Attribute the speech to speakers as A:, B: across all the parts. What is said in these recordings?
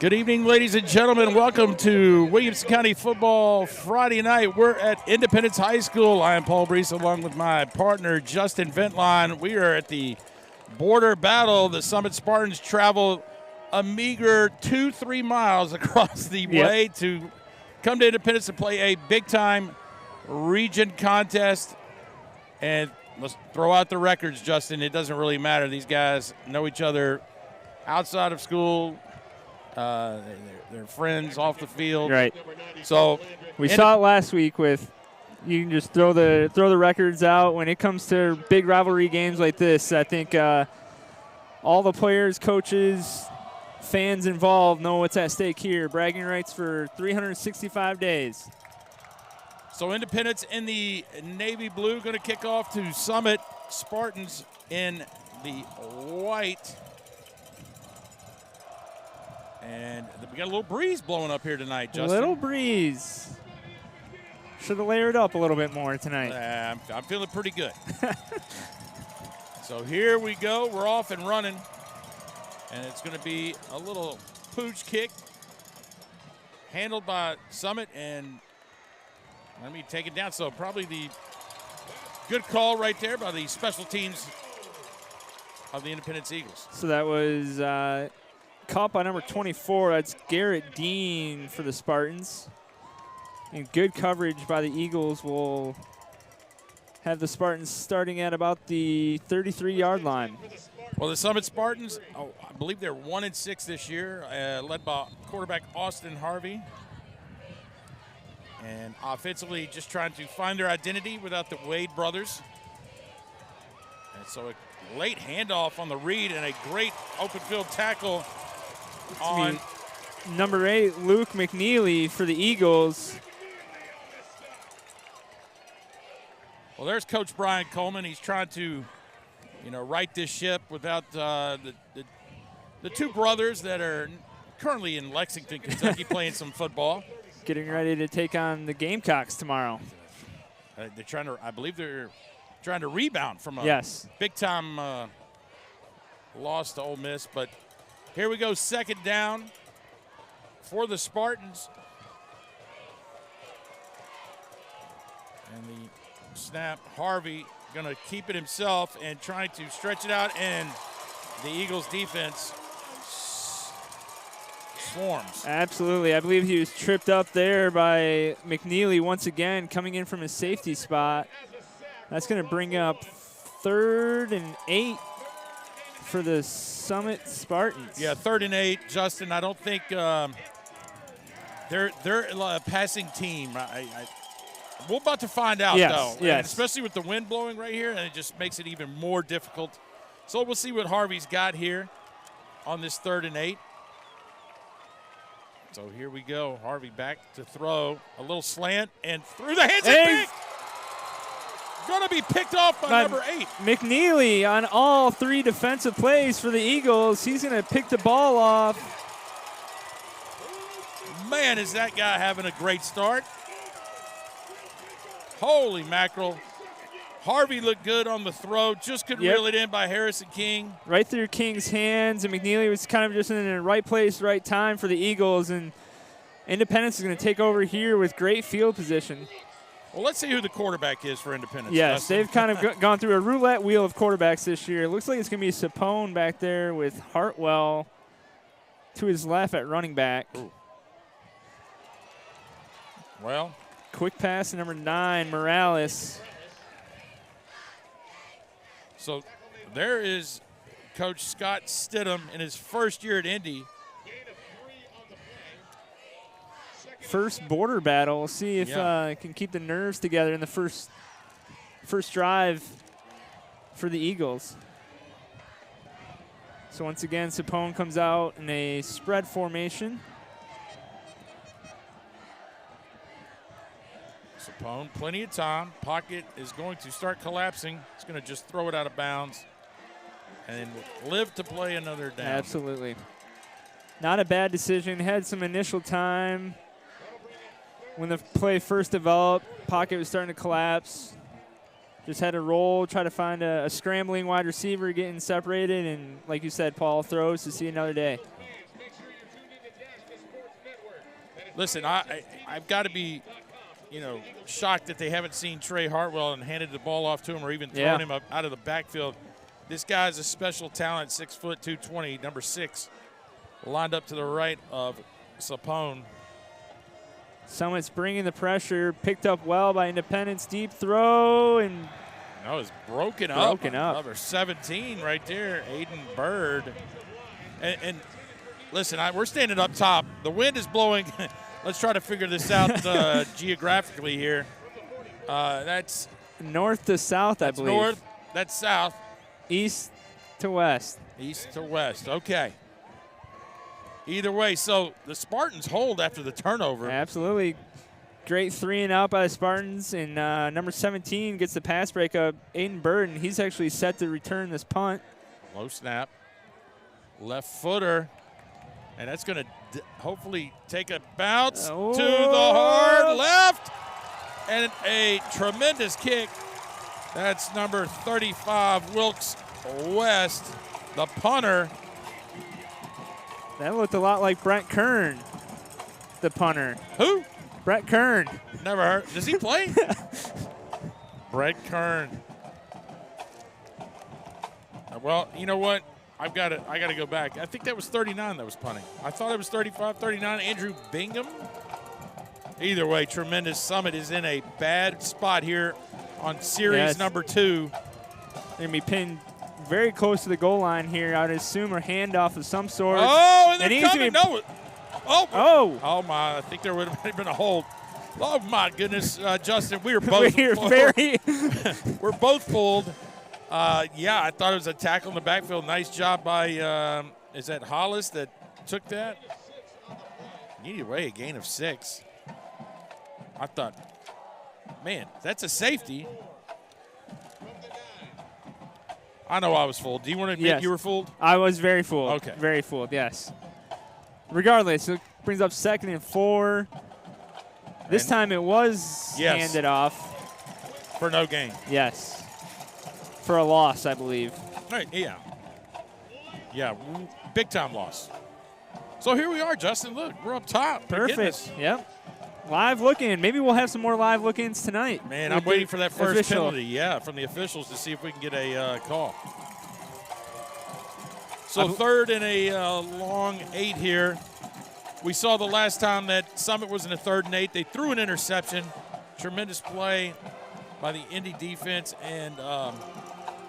A: Good evening, ladies and gentlemen. Welcome to Williamson County Football Friday night. We're at Independence High School. I am Paul Breece along with my partner, Justin Ventline. We are at the border battle. The Summit Spartans travel a meager 2-3 miles across the way to come to Independence to play a big-time region contest. And let's throw out the records, Justin. It doesn't really matter. These guys know each other outside of school. They're friends off the field.
B: Right.
A: So
B: we saw it last week with you can just throw the records out when it comes to big rivalry games like this. I think all the players, coaches, fans involved know what's at stake here. Bragging rights for 365 days.
A: So Independence in the navy blue going to kick off to Summit Spartans in the white. And we got a little breeze blowing up here tonight, Justin.
B: A little breeze. Should have layered up a little bit more tonight.
A: I'm feeling pretty good. So here we go. We're off and running. And it's going to be a little pooch kick handled by Summit. And let me take it down. So probably the good call right there by the special teams of the Independence Eagles.
B: So that was caught by number 24. That's Garrett Dean for the Spartans. And good coverage by the Eagles will have the Spartans starting at about the 33-yard line.
A: Well, the Summit Spartans, I believe they're 1-6 this year, led by quarterback Austin Harvey. And offensively, just trying to find their identity without the Wade brothers. And so a late handoff on the read and a great open field tackle on
B: number 8, Luke McNeely for the Eagles.
A: Well, there's Coach Bryan Coleman. He's trying to, right this ship without the two brothers that are currently in Lexington, Kentucky, playing some football.
B: Getting ready to take on the Gamecocks tomorrow.
A: They're trying to, I believe they're trying to rebound from a big-time loss to Ole Miss. But here we go, second down for the Spartans. And the snap, Harvey going to keep it himself and trying to stretch it out, and the Eagles defense swarms.
B: Absolutely. I believe he was tripped up there by McNeely once again, coming in from his safety spot. That's going to bring up 3rd and 8 for the Summit Spartans.
A: Yeah, 3rd and 8, Justin. I don't think they're a passing team. We're about to find out, though.
B: Yes.
A: And especially with the wind blowing right here, and it just makes it even more difficult. So we'll see what Harvey's got here on this 3rd and 8. So here we go. Harvey back to throw. A little slant and through the hands and pick. Going to be picked off by number 8.
B: McNeely on all 3 defensive plays for the Eagles. He's going to pick the ball off.
A: Man, is that guy having a great start. Holy mackerel. Harvey looked good on the throw. Just couldn't reel it in by Harrison King.
B: Right through King's hands, and McNeely was kind of just in the right place, right time for the Eagles. And Independence is going to take over here with great field position.
A: Well, let's see who the quarterback is for Independence.
B: Yes,
A: Justin.
B: they've kind of gone through a roulette wheel of quarterbacks this year. It looks like it's going to be Sapone back there with Hartwell to his left at running back.
A: Ooh. Well.
B: Quick pass to number 9, Morales.
A: So there is Coach Scott Stidham in his first year at Indy.
B: First border battle. We'll see if it can keep the nerves together in the first drive for the Eagles. So once again, Sapone comes out in a spread formation.
A: Sapone, plenty of time. Pocket is going to start collapsing. He's going to just throw it out of bounds and live to play another down.
B: Absolutely. Not a bad decision. Had some initial time. When the play first developed, pocket was starting to collapse. Just had to roll, try to find a scrambling wide receiver getting separated, and like you said, Paul, throws to see another day.
A: listen, I've got to be, shocked that they haven't seen Trey Hartwell and handed the ball off to him or even thrown him up out of the backfield. This guy's a special talent, 6 foot 220, number 6, lined up to the right of Sapone.
B: Summit's bringing the pressure, picked up well by Independence. Deep throw, and
A: no, it's broken up. Number 17 right there, Aiden Bird. And listen, we're standing up top. The wind is blowing. Let's try to figure this out geographically here. That's
B: north to south, I believe.
A: North, that's south.
B: East to west.
A: East to west, okay. Either way, so the Spartans hold after the turnover.
B: Absolutely. Great 3-and-out by the Spartans, and number 17 gets the pass breakup, Aiden Bird, and he's actually set to return this punt.
A: Low snap, left footer, and that's going to hopefully take a bounce to the hard left, and a tremendous kick. That's number 35, Wilkes West, the punter.
B: That looked a lot like Brett Kern, the punter.
A: Who?
B: Brett Kern.
A: Never heard. Does he play? Brett Kern. Well, you know what? I got to go back. I think that was 39 that was punting. I thought it was 35, 39. Andrew Bingham. Either way, tremendous. Summit is in a bad spot here on series number 2.
B: They're going to be pinned very close to the goal line here. I'd assume a handoff of some sort.
A: Oh, and they're coming. No. Oh, my. I think there would have been a hold. Oh, my goodness, Justin, we were both we're both pulled. Yeah, I thought it was a tackle in the backfield. Nice job by, is that Hollis that took that? Anyway, a gain of 6. I thought, man, that's a safety. I know I was fooled. Do you want to admit you were fooled?
B: I was very fooled.
A: Okay.
B: Very fooled, yes. Regardless, it brings up 2nd and 4. This time it was handed off.
A: For no gain.
B: Yes. For a loss, I believe.
A: Right, yeah. Yeah, big time loss. So here we are, Justin. Look, we're up top.
B: Perfect. Yep. Live look-in. Maybe we'll have some more live look-ins tonight.
A: Man, I'm waiting for that first penalty, from the officials to see if we can get a call. So 3rd and a long 8 here. We saw the last time that Summit was in a 3rd and 8. They threw an interception. Tremendous play by the Indy defense and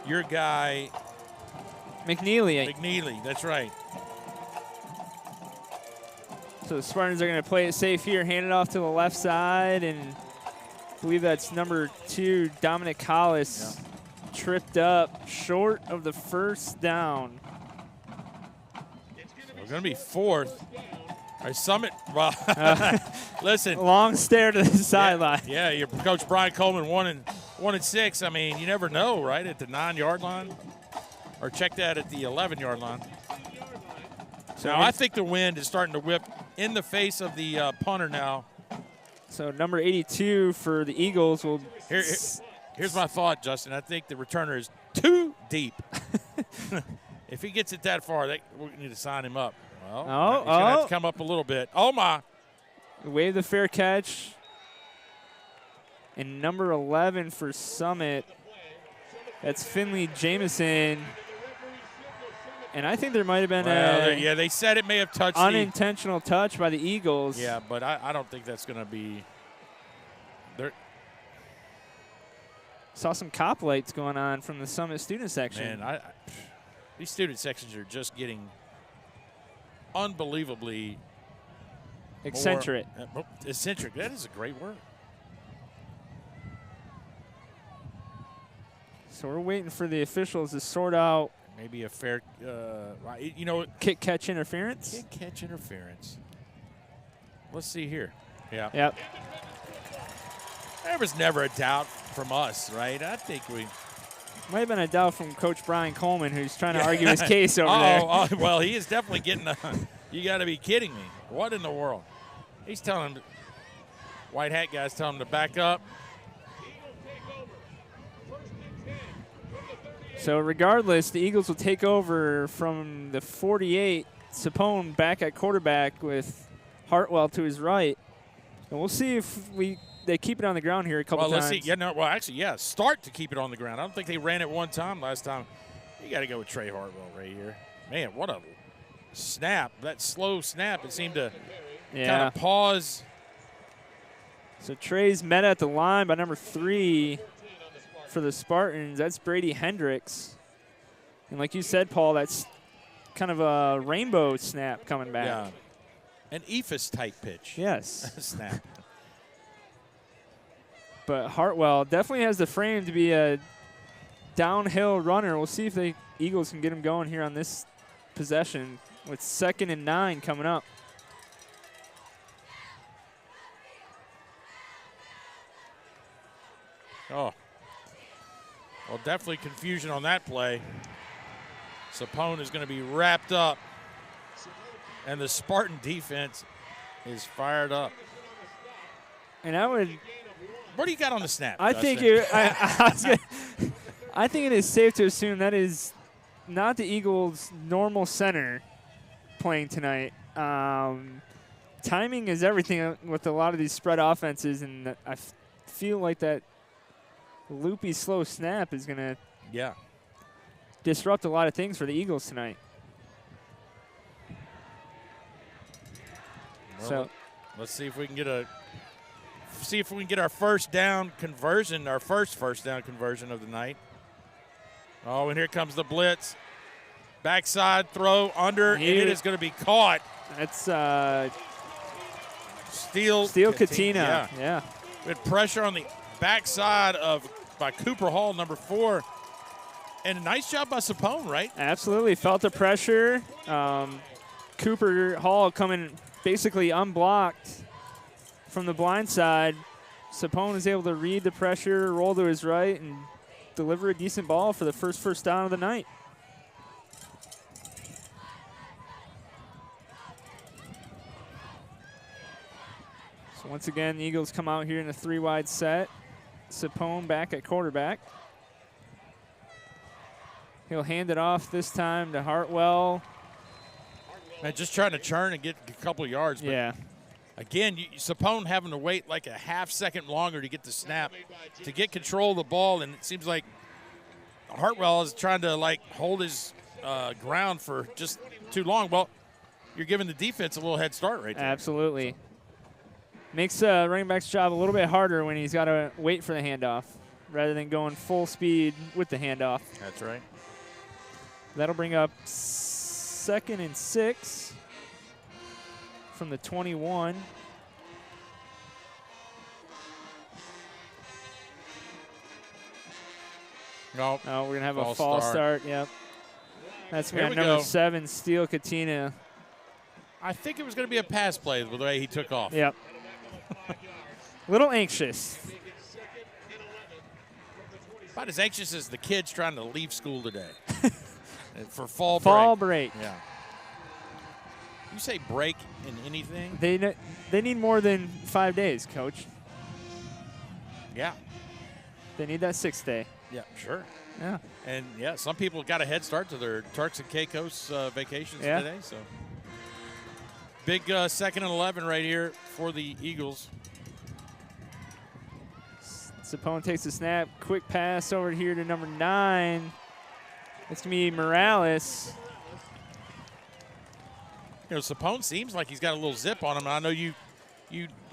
A: your guy. McNeely, that's right.
B: So the Spartans are going to play it safe here, hand it off to the left side, and I believe that's number 2, Dominic Hollis, tripped up short of the first down.
A: We're going to be 4th. Our Summit, listen.
B: Long stare to the sideline.
A: Yeah, your coach Brian Coleman, 1 and 6. I mean, you never know, right? At the 9-yard line, or check that at the 11-yard line. So now I think the wind is starting to whip in the face of the punter now.
B: So number 82 for the Eagles will.
A: Here's my thought, Justin. I think the returner is too deep. If he gets it that far, we need to sign him up. Well, he's going to have to come up a little bit. Oh, my.
B: Wave the fair catch. And number 11 for Summit, that's Finley Jameson. And I think there might have been
A: they said it may have touched
B: unintentional touch by the Eagles.
A: Yeah, but I don't think that's going to be there.
B: Saw some cop lights going on from the Summit student section.
A: Man, these student sections are just getting unbelievably
B: eccentric.
A: Eccentric. That is a great word.
B: So we're waiting for the officials to sort out.
A: Maybe a fair,
B: kick-catch interference?
A: Kick-catch interference. Let's see here. Yeah.
B: Yep.
A: There was never a doubt from us, right? I think we.
B: Might have been a doubt from Coach Brian Coleman, who's trying to argue his case over there.
A: Oh, well, he is definitely getting you got to be kidding me. What in the world? He's telling him, white hat guy's telling him to back up.
B: So regardless, the Eagles will take over from the 48. Sapone back at quarterback with Hartwell to his right. And we'll see if they keep it on the ground here a couple times.
A: Let's see. Yeah, no, well, actually, yeah, start to keep it on the ground. I don't think they ran it one time last time. You got to go with Trey Hartwell right here. Man, what a snap. That slow snap, it seemed to kind of pause.
B: So Trey's met at the line by number 3 for the Spartans. That's Brady Hendricks. And like you said, Paul, that's kind of a rainbow snap coming back.
A: Yeah. An Ephus-type pitch.
B: Yes.
A: Snap.
B: But Hartwell definitely has the frame to be a downhill runner. We'll see if the Eagles can get him going here on this possession with 2nd and 9 coming up.
A: Oh. Well, definitely confusion on that play. Sapone is going to be wrapped up. And the Spartan defense is fired up.
B: And I would.
A: What do you got on the snap?
B: I think I think it is safe to assume that is not the Eagles' normal center playing tonight. Timing is everything with a lot of these spread offenses, and I feel like that loopy, slow snap is going to disrupt a lot of things for the Eagles tonight.
A: Well,
B: so
A: let's see if we can get our first down conversion, our first down conversion of the night. Oh, and here comes the blitz. Backside throw under, and it is going to be caught.
B: That's
A: Steel
B: Katina. Yeah.
A: With pressure on the backside by Cooper Hall, number 4. And a nice job by Sapone, right?
B: Absolutely. Felt the pressure. Cooper Hall coming basically unblocked from the blind side. Sapone is able to read the pressure, roll to his right, and deliver a decent ball for the first down of the night. So once again, the Eagles come out here in a 3-wide set. Sapone back at quarterback. He'll hand it off this time to Hartwell.
A: Man, just trying to churn and get a couple of yards. But again, Sapone having to wait like a half-second longer to get the snap, to get control of the ball, and it seems like Hartwell is trying to, like, hold his ground for just too long. Well, you're giving the defense a little head start right there.
B: Absolutely. Makes running back's job a little bit harder when he's got to wait for the handoff rather than going full speed with the handoff.
A: That's right.
B: That'll bring up 2nd and 6 from the 21.
A: No,
B: we're going to have a false start. Yep. That's when number 7, Steel Katina.
A: I think it was going to be a pass play with the way he took off.
B: Yep. A little anxious.
A: About as anxious as the kids trying to leave school today. For fall break.
B: Fall break.
A: Yeah. You say break in anything?
B: They need more than 5 days, Coach.
A: Yeah.
B: They need that 6th day.
A: Yeah, sure.
B: Yeah.
A: And, some people got a head start to their Turks and Caicos vacations today. So big 2nd and 11 right here for the Eagles.
B: Sapone takes the snap. Quick pass over here to number 9. It's going to be Morales.
A: Sapone seems like he's got a little zip on him. I know you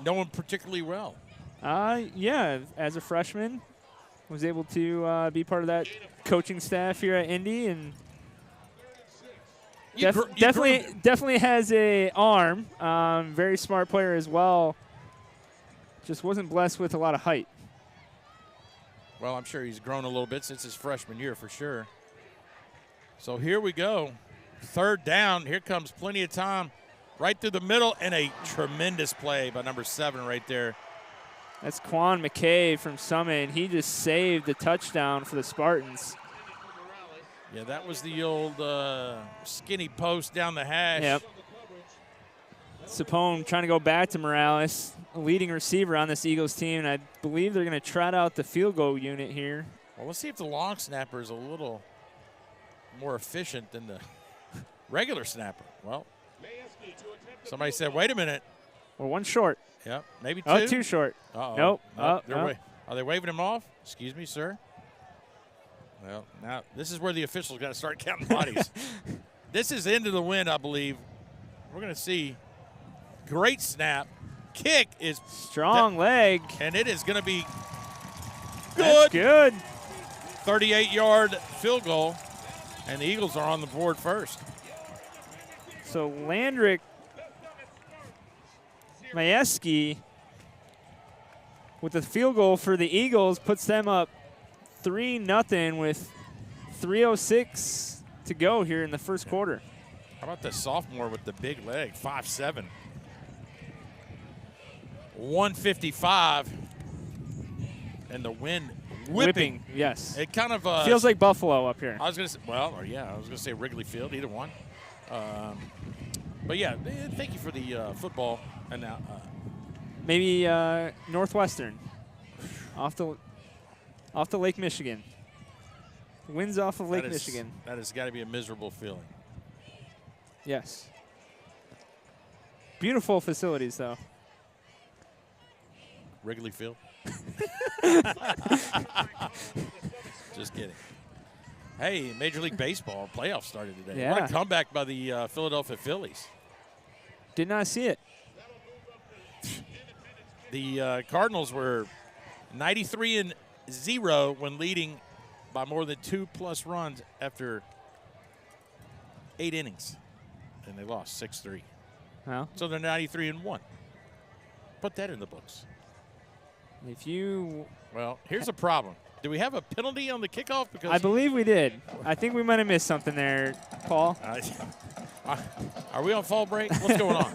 A: know him particularly well.
B: Yeah, as a freshman, was able to be part of that coaching staff here at Indy, and definitely has a arm. Very smart player as well. Just wasn't blessed with a lot of height.
A: Well, I'm sure he's grown a little bit since his freshman year for sure. So here we go. 3rd down. Here comes plenty of time right through the middle, and a tremendous play by number 7 right there.
B: That's Quan McKay from Summit. He just saved the touchdown for the Spartans.
A: Yeah, that was the old skinny post down the hash.
B: Yep. Sapone trying to go back to Morales, a leading receiver on this Eagles team, and I believe they're going to trot out the field goal unit here.
A: Well, let's see if the long snapper is a little more efficient than the regular snapper. Well, somebody said, wait a minute.
B: We're one short.
A: Yep, maybe two.
B: Oh, too short.
A: Uh-oh.
B: Nope.
A: Nope.
B: Nope.
A: Are they waving him off? Excuse me, sir. Well, now this is where the officials got to start counting bodies. This is into the wind, I believe. We're going to see. Great snap. Kick is
B: strong leg.
A: And it is going to be good.
B: That's good.
A: 38-yard field goal. And the Eagles are on the board first.
B: So Landrick Majewski with the field goal for the Eagles puts them up 3-0 with 3:06 to go here in the first quarter.
A: How about the sophomore with the big leg, 5'7". 155. And the wind whipping.
B: Yes.
A: It kind of
B: feels like Buffalo up here.
A: I was going to say, I was going to say Wrigley Field, either one. But yeah, thank you for the football. And now,
B: maybe Northwestern, off the Lake Michigan. Winds off of Lake Michigan.
A: That has got to be a miserable feeling.
B: Yes. Beautiful facilities, though.
A: Wrigley Field. Just kidding. Hey, Major League Baseball playoffs started today.
B: Yeah.
A: What a comeback by the Philadelphia Phillies.
B: Did not see it.
A: The Cardinals were 93-0 when leading by more than 2+ runs after 8 innings, and they lost 6-3.
B: Well,
A: so they're 93-1. Put that in the books. Well, here's a problem. Do we have a penalty on the kickoff? Because
B: I believe we did. I think we might have missed something there, Paul.
A: Are we on fall break? What's going on?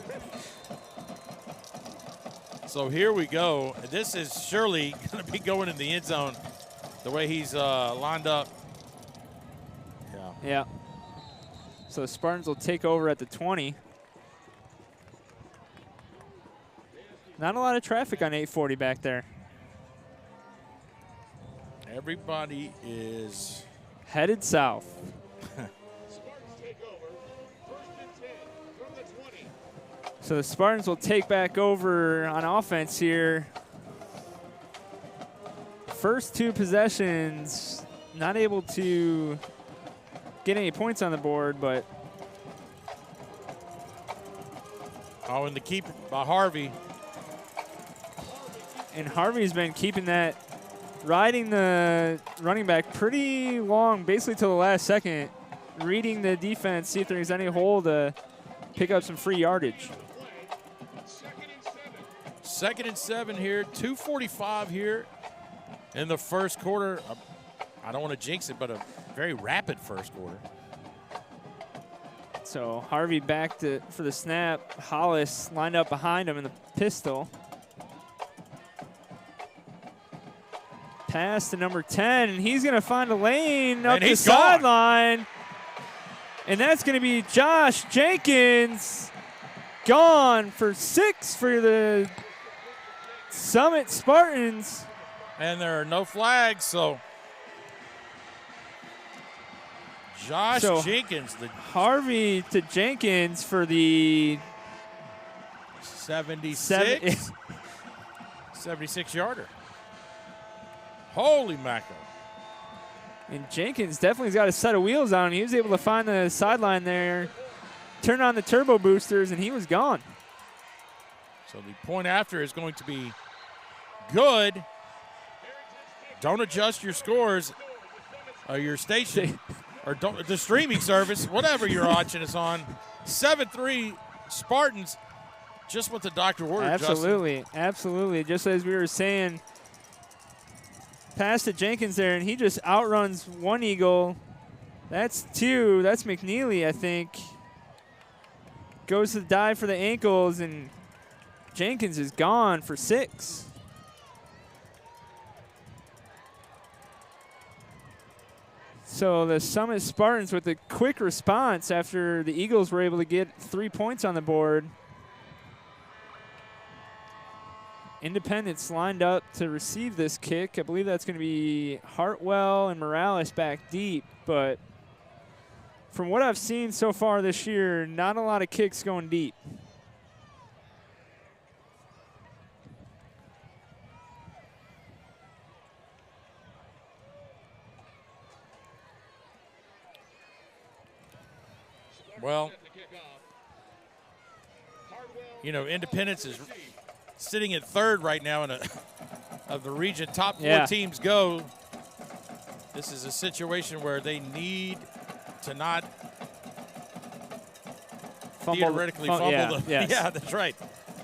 A: So here we go. This is surely going to be going in the end zone the way he's lined up.
B: Yeah. So the Spartans will take over at the 20. Not a lot of traffic on 840 back there.
A: Everybody is
B: headed south. So the Spartans will take back over on offense here. First 2 possessions, not able to get any points on the board, but.
A: Oh, and the keeper by Harvey.
B: And Harvey's been keeping that, riding the running back pretty long, basically till the last second, reading the defense, see if there's any hole to pick up some free yardage.
A: 2nd and 7 here, 2:45 here in the first quarter. I don't want to jinx it, but a very rapid first quarter.
B: So Harvey back for the snap. Hollis lined up behind him in the pistol. Pass to number 10, and he's going to find a lane up the sideline. And that's going to be Josh Jenkins. Gone for 6 for the Summit Spartans.
A: And there are no flags, so Josh Jenkins.
B: Harvey to Jenkins for the
A: 76-yarder. Holy mackerel.
B: And Jenkins definitely's got a set of wheels on him. He was able to find the sideline there, turn on the turbo boosters, and he was gone.
A: So the point after is going to be good. Don't adjust your scores or your station or the streaming service, whatever you're watching us on. 7-3 Spartans, just what the doctor ordered.
B: Absolutely,
A: Justin.
B: Absolutely. Just as we were saying, pass to Jenkins there, and he just outruns one Eagle. That's 2. That's McNeely, I think. Goes to the dive for the ankles, and Jenkins is gone for 6. So the Summit Spartans with a quick response after the Eagles were able to get 3 points on the board. Independence lined up to receive this kick. I believe that's going to be Hartwell and Morales back deep, but from what I've seen so far this year, not a lot of kicks going deep.
A: Well, Independence is sitting at third right now of the region. Top four teams go. This is a situation where they need to not theoretically fumble the.
B: Yes.
A: Yeah, that's right.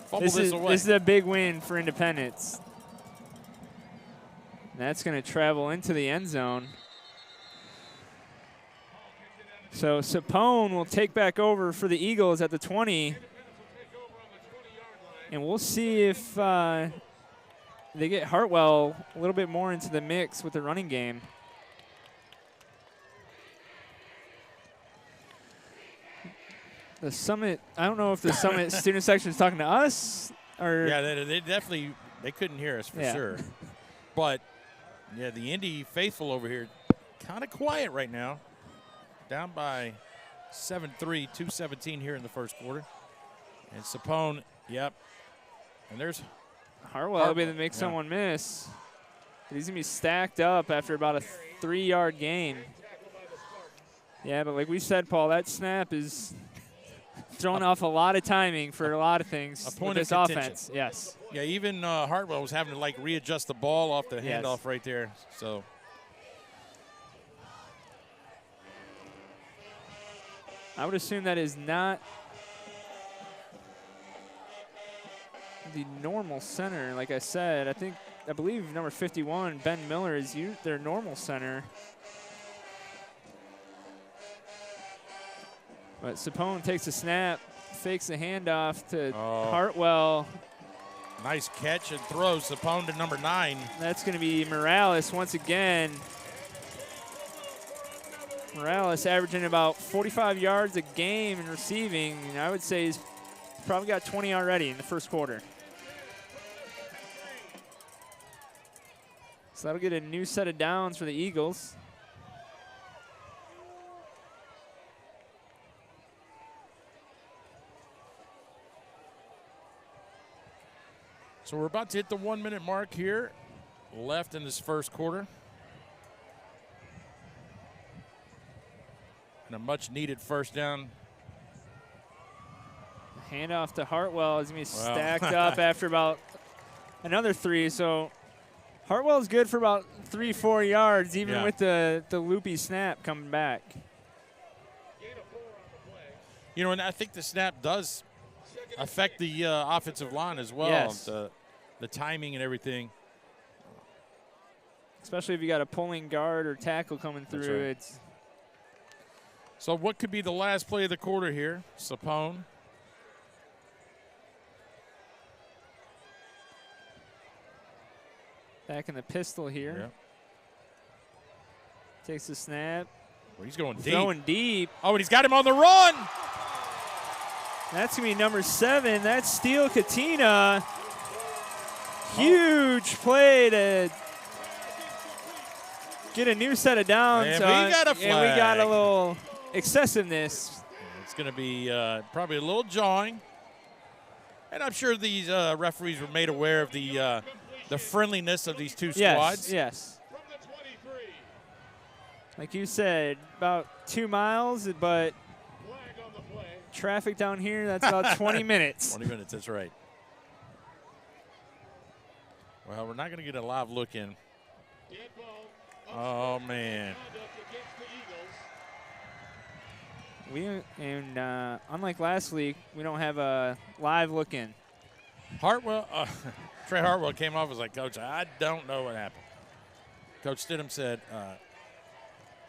A: Fumble this away.
B: This is a big win for Independence. That's going to travel into the end zone. So Sapone will take back over for the Eagles at the 20. And we'll see if they get Hartwell a little bit more into the mix with the running game. The Summit, I don't know if the Summit student section is talking to us or.
A: Yeah, they definitely, they couldn't hear us for sure. But, yeah, the Indy faithful over here, kind of quiet right now. Down by 7-3, 2:17 here in the first quarter. And Sapone, yep. And there's
B: Hartwell will be able to make someone miss. But he's going to be stacked up after about a 3-yard gain. Yeah, but like we said, Paul, that snap is throwing off a lot of timing for a lot of things with this offense. Yes.
A: Yeah, even Hartwell was having to, readjust the ball off the handoff right there. So.
B: I would assume that is not the normal center. Like I said, I believe number 51, Ben Miller, is their normal center. But Sapone takes a snap, fakes the handoff to Hartwell.
A: Nice catch and throw, Sapone to number 9.
B: That's going to be Morales once again. Morales averaging about 45 yards a game in receiving. And I would say he's probably got 20 already in the first quarter. So that'll get a new set of downs for the Eagles.
A: So we're about to hit the 1-minute mark here, left in this first quarter. And a much-needed first down.
B: Handoff to Hartwell is going to be stacked up after about another 3. So Hartwell's good for about 3-4 yards, even with the loopy snap coming back.
A: And I think the snap does affect the offensive line as well.
B: Yes.
A: The timing and everything.
B: Especially if you got a pulling guard or tackle coming through.
A: Right. So what could be the last play of the quarter here? Sapone.
B: Back in the pistol here.
A: Yep.
B: Takes the snap.
A: Well, he's going deep.
B: Throwing deep.
A: Oh, and he's got him on the run.
B: That's going to be number 7. That's Steele Katina. Huge play to get a new set of downs.
A: And we got a flag.
B: And we got a little excessiveness.
A: It's going to be probably a little jawing. And I'm sure these referees were made aware of the friendliness of these two squads.
B: Yes. Like you said, about 2 miles, but traffic down here, that's about 20 minutes.
A: 20 minutes, that's right. Well, we're not going to get a live look in. Oh, man.
B: Unlike last week, we don't have a live look in.
A: Hartwell, Trey Hartwell came off and was like, Coach, I don't know what happened. Coach Stidham said,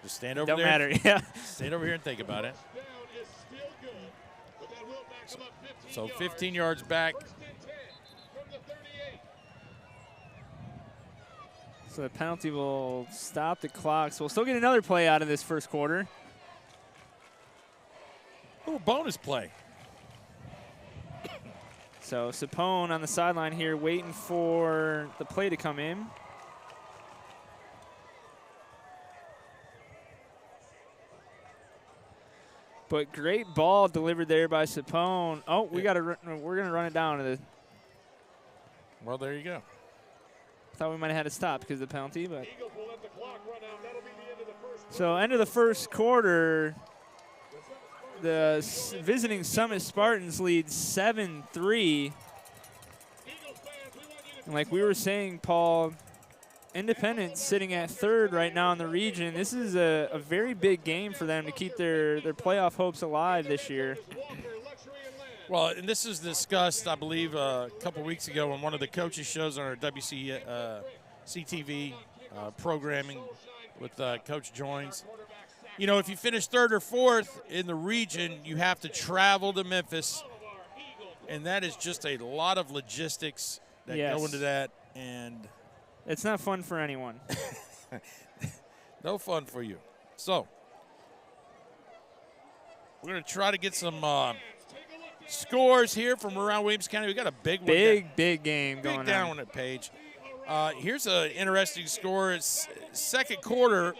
A: just stand over there.
B: Don't matter, yeah.
A: Stand over here and think about it. So 15 yards back.
B: So the penalty will stop the clock. So we'll still get another play out of this first quarter.
A: Oh, bonus play.
B: So Sapone on the sideline here waiting for the play to come in. But great ball delivered there by Sapone. Oh, we're gonna run it down to the.
A: Well, there you go.
B: Thought we might have had to stop because of the penalty, but. So end of the first quarter. the visiting Summit Spartans lead 7-3. And like we were saying, Paul, Independence sitting at third right now in the region. This is a very big game for them to keep their playoff hopes alive this year.
A: Well, and this is discussed, I believe, a couple weeks ago on one of the coaches' shows on our CTV programming with Coach Joins. You know, if you finish third or fourth in the region, you have to travel to Memphis, and that is just a lot of logistics that go into that, and
B: it's not fun for anyone.
A: No fun for you. So we're going to try to get some scores here from around Williamson County. We got a big
B: game going on.
A: Big down on that page. Here's an interesting score. It's second quarter,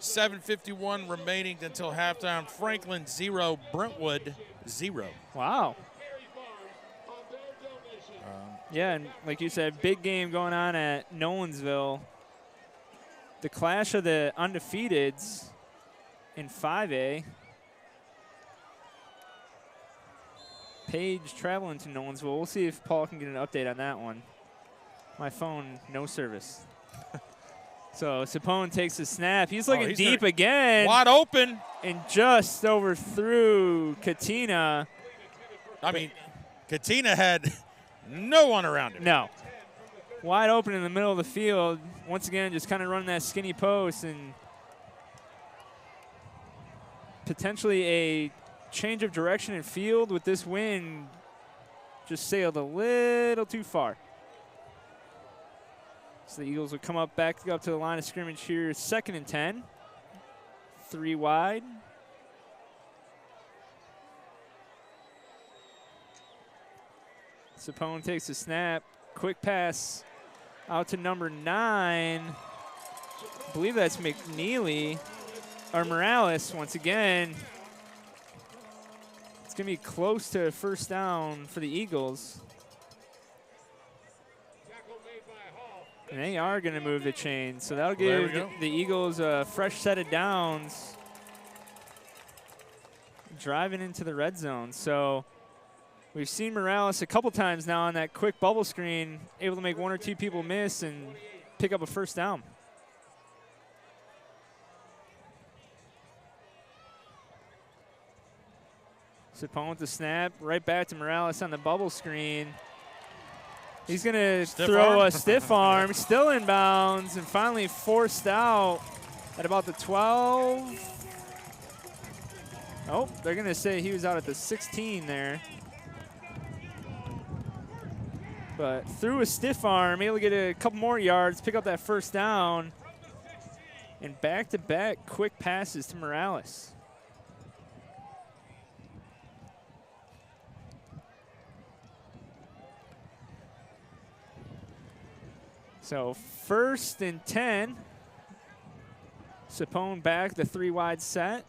A: 7:51 remaining until halftime. Franklin 0, Brentwood 0.
B: Wow. Yeah, and like you said, big game going on at Nolensville. The clash of the undefeateds in 5A. Page traveling to Nolensville. We'll see if Paul can get an update on that one. My phone, no service. So Sapone takes a snap. He's looking deep again.
A: Wide open.
B: And just overthrew Katina.
A: I mean, Katina had no one around him.
B: No. Wide open in the middle of the field. Once again, just kind of running that skinny post, and potentially a change of direction in field with this win just sailed a little too far. So the Eagles will come back up to the line of scrimmage here. 2nd and 10. 3 wide. Sapone takes a snap. Quick pass out to number 9. I believe that's McNeely. Or Morales once again. It's going to be close to first down for the Eagles. And they are going to move the chain. So that'll give the Eagles a fresh set of downs. Driving into the red zone. So we've seen Morales a couple times now on that quick bubble screen, able to make 1 or 2 people miss and pick up a first down. Sapone with the snap, right back to Morales on the bubble screen. He's going to throw a stiff arm, still inbounds, and finally forced out at about the 12. Oh, they're going to say he was out at the 16 there. But threw a stiff arm, able to get a couple more yards, pick up that first down, and back-to-back quick passes to Morales. So 1st and 10. Sapone back, the 3 wide set.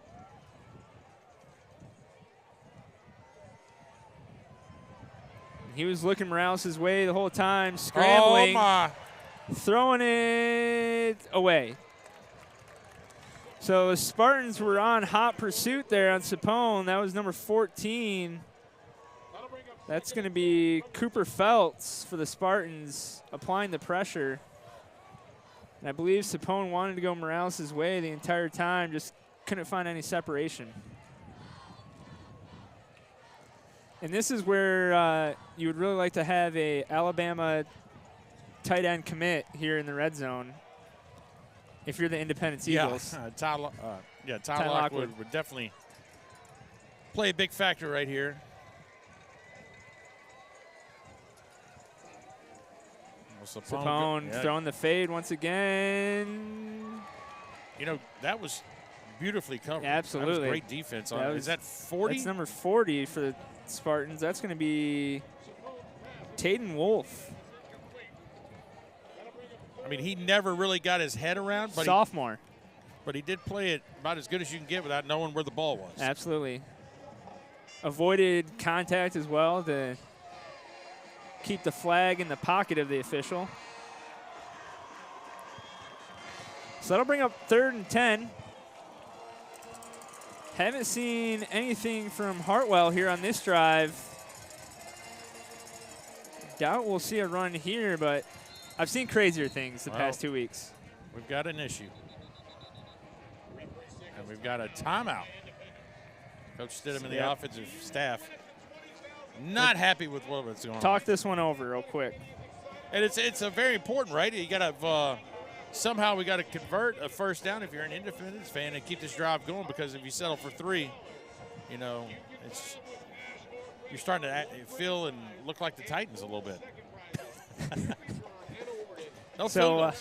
B: He was looking Morales' way the whole time, scrambling, throwing it away. So the Spartans were on hot pursuit there on Sapone. That was number 14. That's going to be Cooper Feltz for the Spartans, applying the pressure. And I believe Sapone wanted to go Morales' way the entire time, just couldn't find any separation. And this is where you would really like to have a Alabama tight end commit here in the red zone if you're the Independence Eagles.
A: Ty Lockwood would definitely play a big factor right here.
B: Sapone throwing the fade once again.
A: You know, that was beautifully covered.
B: Absolutely.
A: That was great defense. Is that 40?
B: That's number 40 for the Spartans. That's going to be Tayden Wolf.
A: I mean, he never really got his head around. But
B: sophomore.
A: But he did play it about as good as you can get without knowing where the ball was.
B: Absolutely. Avoided contact as well to keep the flag in the pocket of the official. So that'll bring up 3rd and 10. Haven't seen anything from Hartwell here on this drive. Doubt we'll see a run here, but I've seen crazier things the past 2 weeks.
A: We've got an issue. And we've got a timeout. Coach Stidham and the offensive staff not happy with what's going on.
B: Talk this one over real quick.
A: And it's a very important, right? You got to somehow we got to convert a first down if you're an Independence fan and keep this drive going, because if you settle for 3, you know, you're starting to feel and look like the Titans a little bit.
B: So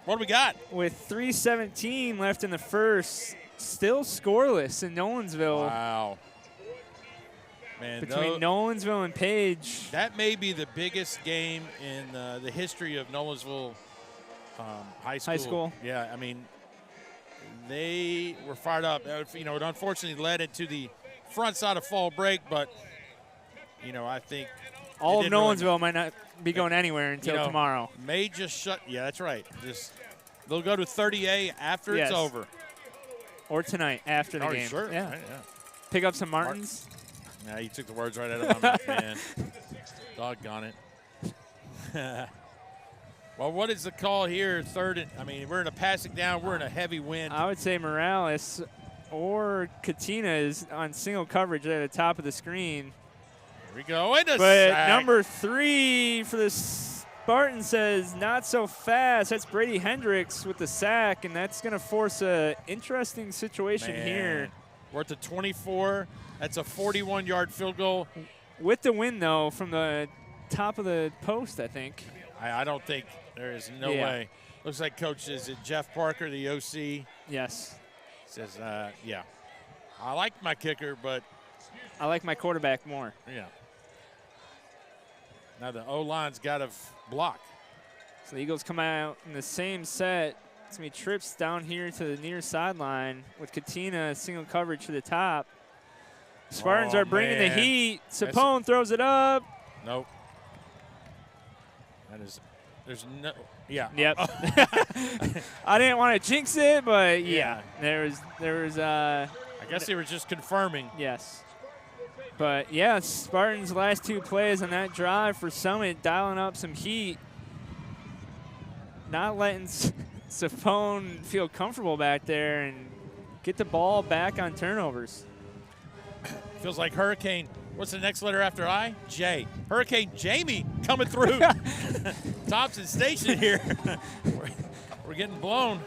A: what do we got?
B: With 3:17 left in the first, still scoreless in Nolensville.
A: Wow. Man,
B: between Nolensville and Page.
A: That may be the biggest game in the history of Nolensville High School. Yeah, I mean, they were fired up. You know, it unfortunately led into the front side of fall break, but, you know, I think
B: all of Nolensville might not be going anywhere until tomorrow.
A: May just shut. Yeah, that's right. They'll go to 30A after it's over.
B: Or tonight after the game.
A: Sure.
B: Yeah.
A: Right, yeah.
B: Pick up some Martins.
A: Yeah, you took the words right out of my mouth, man. Doggone it. Well, what is the call here? We're in a passing down. We're in a heavy wind.
B: I would say Morales or Katina is on single coverage at the top of the screen.
A: Here we go. But
B: sack. Number 3 for the Spartans says not so fast. That's Brady Hendricks with the sack, and that's going to force an interesting situation here.
A: We're at the 24. That's a 41-yard field goal.
B: With the win, though, from the top of the post, I think.
A: I don't think there is no way. Looks like Coach, is it Jeff Parker, the OC?
B: Yes.
A: Says, yeah. I like my kicker, but.
B: I like my quarterback more.
A: Yeah. Now the O-line's got to block.
B: So the Eagles come out in the same set. It's going to be trips down here to the near sideline with Katina single coverage to the top. Spartans are bringing the heat. Sapone throws it up.
A: Nope. There's no, yeah.
B: Yep. I didn't want to jinx it, but yeah. There was
A: I guess they were just confirming.
B: Yes. But yeah, Spartans' last 2 plays on that drive for Summit, dialing up some heat. Not letting Sapone feel comfortable back there and get the ball back on turnovers.
A: Feels like Hurricane. What's the next letter after I? J. Hurricane Jamie coming through. Thompson Station here. We're getting blown.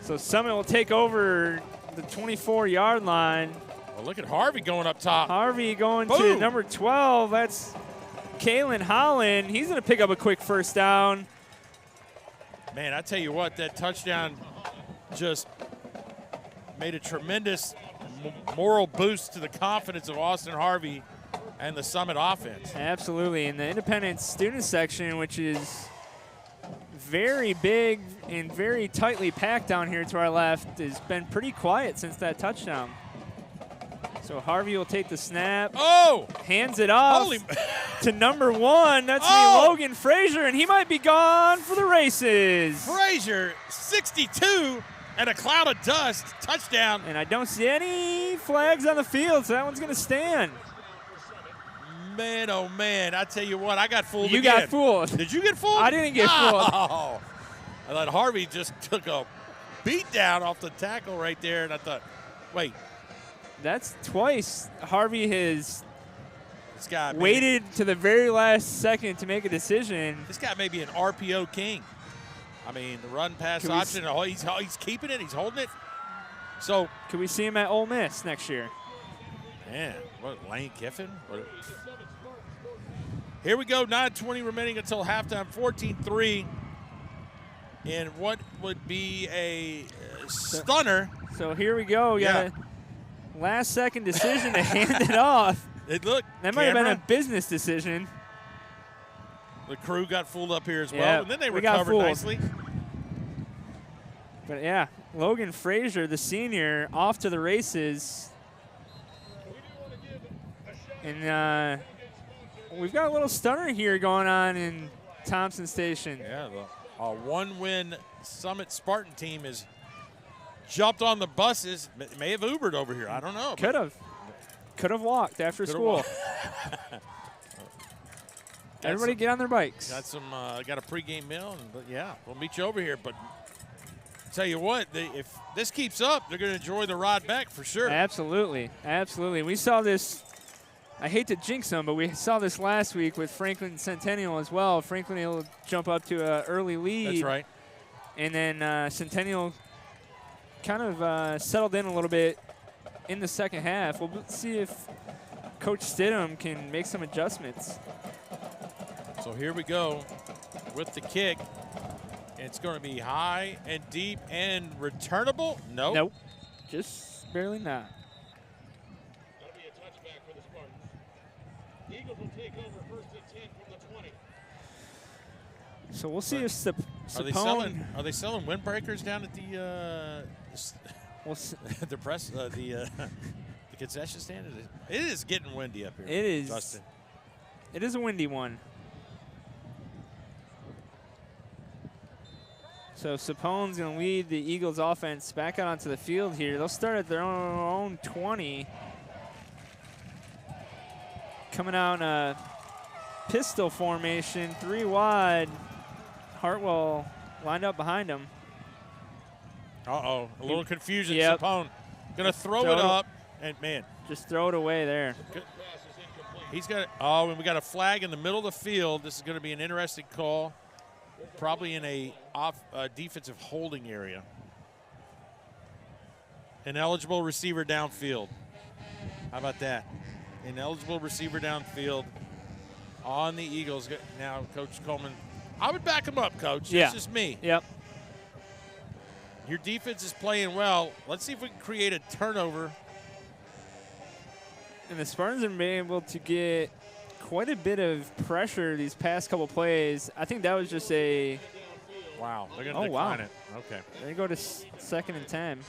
B: So Summit will take over the 24-yard line.
A: Well, look at Harvey going up top.
B: Harvey going to number 12. That's Kalen Holland. He's going to pick up a quick first down.
A: Man, I tell you what, that touchdown just made a tremendous moral boost to the confidence of Austin Harvey and the Summit offense.
B: Absolutely. In the independent student section, which is very big and very tightly packed down here to our left, has been pretty quiet since that touchdown. So Harvey will take the snap. Hands it off to number 1. That's Logan Frazier, and he might be gone for the races.
A: Frazier, 62. And a cloud of dust, touchdown.
B: And I don't see any flags on the field, so that one's going to stand.
A: Man, oh, man. I tell you what, I got fooled
B: You
A: again.
B: got fooled.
A: Did you get fooled?
B: I didn't get fooled.
A: I thought Harvey just took a beat down off the tackle right there, and I thought, wait.
B: That's twice Harvey has
A: waited
B: to the very last second to make a decision.
A: This guy may be an RPO king. I mean, the run-pass option, he's keeping it, he's holding it. So,
B: can we see him at Ole Miss next year?
A: Man, what, Lane Kiffin? Here we go, 9:20 remaining until halftime, 14-3. In what would be a stunner.
B: So here we go. Last-second decision to hand it off. That might have been a business decision.
A: The crew got fooled up here as well, and then they recovered nicely.
B: But, yeah, Logan Frazier, the senior, off to the races. And we've got a little stunner here going on in Thompson Station.
A: Yeah, a one-win Summit Spartan team is jumped on the buses. May have Ubered over here. I don't know.
B: Could have walked after school. Everybody get on their bikes.
A: Got a pregame meal, but yeah, we'll meet you over here. But tell you what, if this keeps up, they're going to enjoy the ride back for sure.
B: Absolutely, absolutely. We saw this. I hate to jinx them, but we saw this last week with Franklin Centennial as well. Franklin will jump up to an early lead.
A: That's right.
B: And then Centennial kind of settled in a little bit in the second half. We'll see if Coach Stidham can make some adjustments.
A: So here we go with the kick. It's going to be high and deep and returnable. Nope.
B: Nope. Just barely not.
C: That'll be a touchback for the Spartans. Eagles will take over 1st and 10 from the 20.
B: So we'll see if
A: Are they selling windbreakers down at the the press the concession stand? It is getting windy up here.
B: It is.
A: Justin.
B: It is a windy one. So Sapone's going to lead the Eagles offense back out onto the field here. They'll start at their own 20. Coming out in a pistol formation, 3 wide. Hartwell lined up behind him.
A: Uh-oh, a little confusion.
B: Yep.
A: Sapone going to throw it up, and man.
B: Just throw it away there.
A: He's got, and we got a flag in the middle of the field. This is going to be an interesting call. Probably in a defensive holding area. Ineligible receiver downfield. How about that? Ineligible receiver downfield on the Eagles. Now, Coach Coleman, I would back him up, Coach.
B: Yeah.
A: It's just me.
B: Yep.
A: Your defense is playing well. Let's see if we can create a turnover.
B: And the Spartans have been able to get quite a bit of pressure these past couple plays. I think that was just a.
A: Wow, they're going to decline it. Okay.
B: They go to 2nd and 10.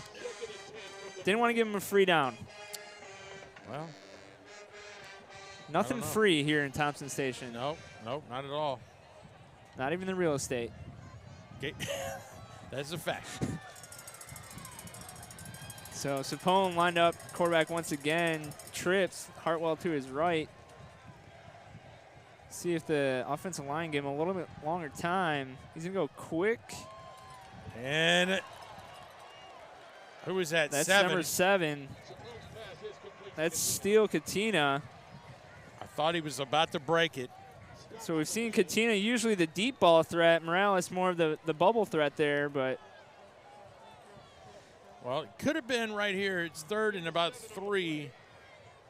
B: Didn't want to give him a free down.
A: Well,
B: nothing free here in Thompson Station.
A: Nope, not at all.
B: Not even the real estate.
A: Okay. That's a fact.
B: So Sapone lined up, quarterback once again, trips, Hartwell to his right. See if the offensive line gave him a little bit longer time. He's going to go quick.
A: And who was that?
B: That's
A: 7.
B: number 7. That's Steele Katina.
A: I thought he was about to break it.
B: So we've seen Katina usually the deep ball threat. Morales more of the bubble threat there, but.
A: Well, it could have been right here. It's 3rd and about 3.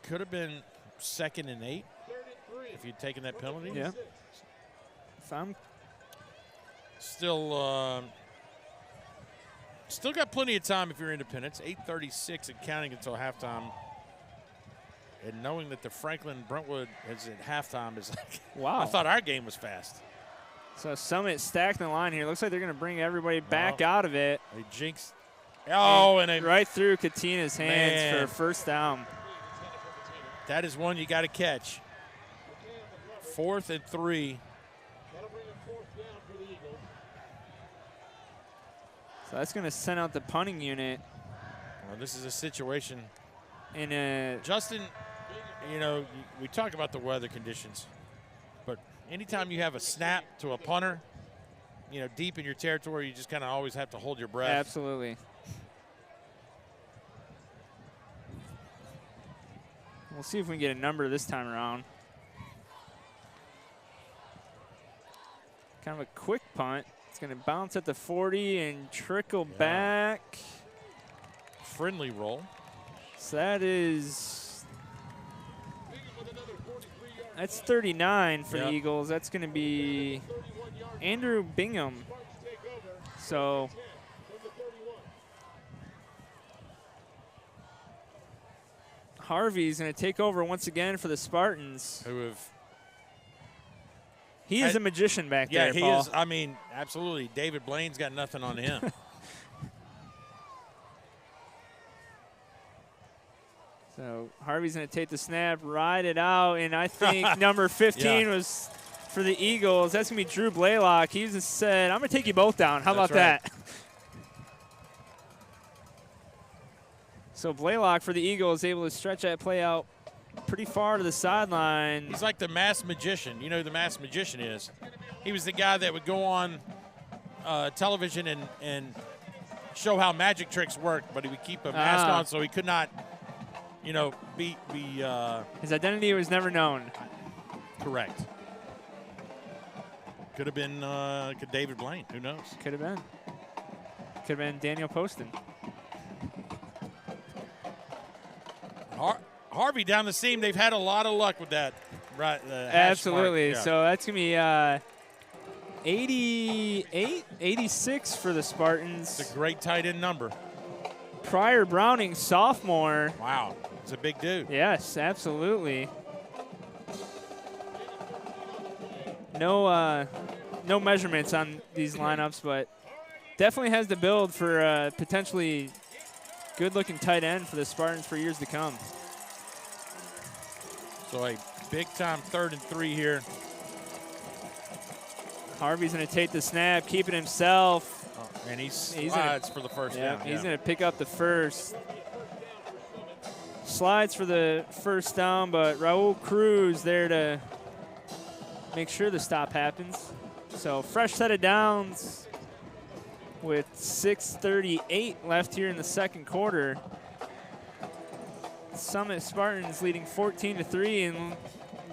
A: Could have been 2nd and 8 if you'd taken that penalty.
B: Yeah. If I'm
A: still got plenty of time if you're Independence. 8:36 and counting until halftime. And knowing that the Franklin Brentwood is at halftime is like,
B: wow.
A: I thought our game was fast.
B: So Summit stacked the line here. Looks like they're going to bring everybody back out of it.
A: They jinxed. And
B: right through Katina's hands for a first down.
A: That is one you got to catch. 4th and 3.
B: So that's going to send out the punting unit.
A: Well, this is a situation.
B: Justin,
A: we talk about the weather conditions, but anytime you have a snap to a punter, deep in your territory, you just kind of always have to hold your breath.
B: Absolutely. We'll see if we can get a number this time around. Kind of a quick punt. It's going to bounce at the 40 and trickle back.
A: Friendly roll.
B: So that's 39 for the Eagles. That's going to be Andrew Bingham. So Harvey's going to take over once again for the Spartans. He is a magician back there,
A: Yeah,
B: Paul.
A: Is. I mean, absolutely. David Blaine's got nothing on him.
B: So Harvey's going to take the snap, ride it out, and I think number 15 was for the Eagles. That's going to be Drew Blaylock. He just said, I'm going to take you both down. How about that? So Blaylock for the Eagles able to stretch that play out pretty far to the sideline.
A: He's like the masked magician. You know who the masked magician is? He was the guy that would go on television and show how magic tricks work, but he would keep a mask on so he could not, you know, be
B: his identity was never known.
A: Correct. Could have been David Blaine. Who knows?
B: Could have been. Could have been Daniel Poston.
A: Harvey down the seam. They've had a lot of luck with that. Right.
B: Absolutely.
A: Yeah.
B: So that's going to be 88, 86 for the Spartans.
A: It's a great tight end number.
B: Pryor Browning, sophomore.
A: Wow. It's a big dude.
B: Yes, absolutely. No measurements on these lineups, but definitely has the build for a potentially good-looking tight end for the Spartans for years to come.
A: So a big-time 3rd and 3 here.
B: Harvey's going to take the snap, keep it himself.
A: And he slides for the first down.
B: He's going to pick up the first. Slides for the first down, but Raul Cruz there to make sure the stop happens. So fresh set of downs with 6:38 left here in the second quarter. Summit Spartans leading 14-3 and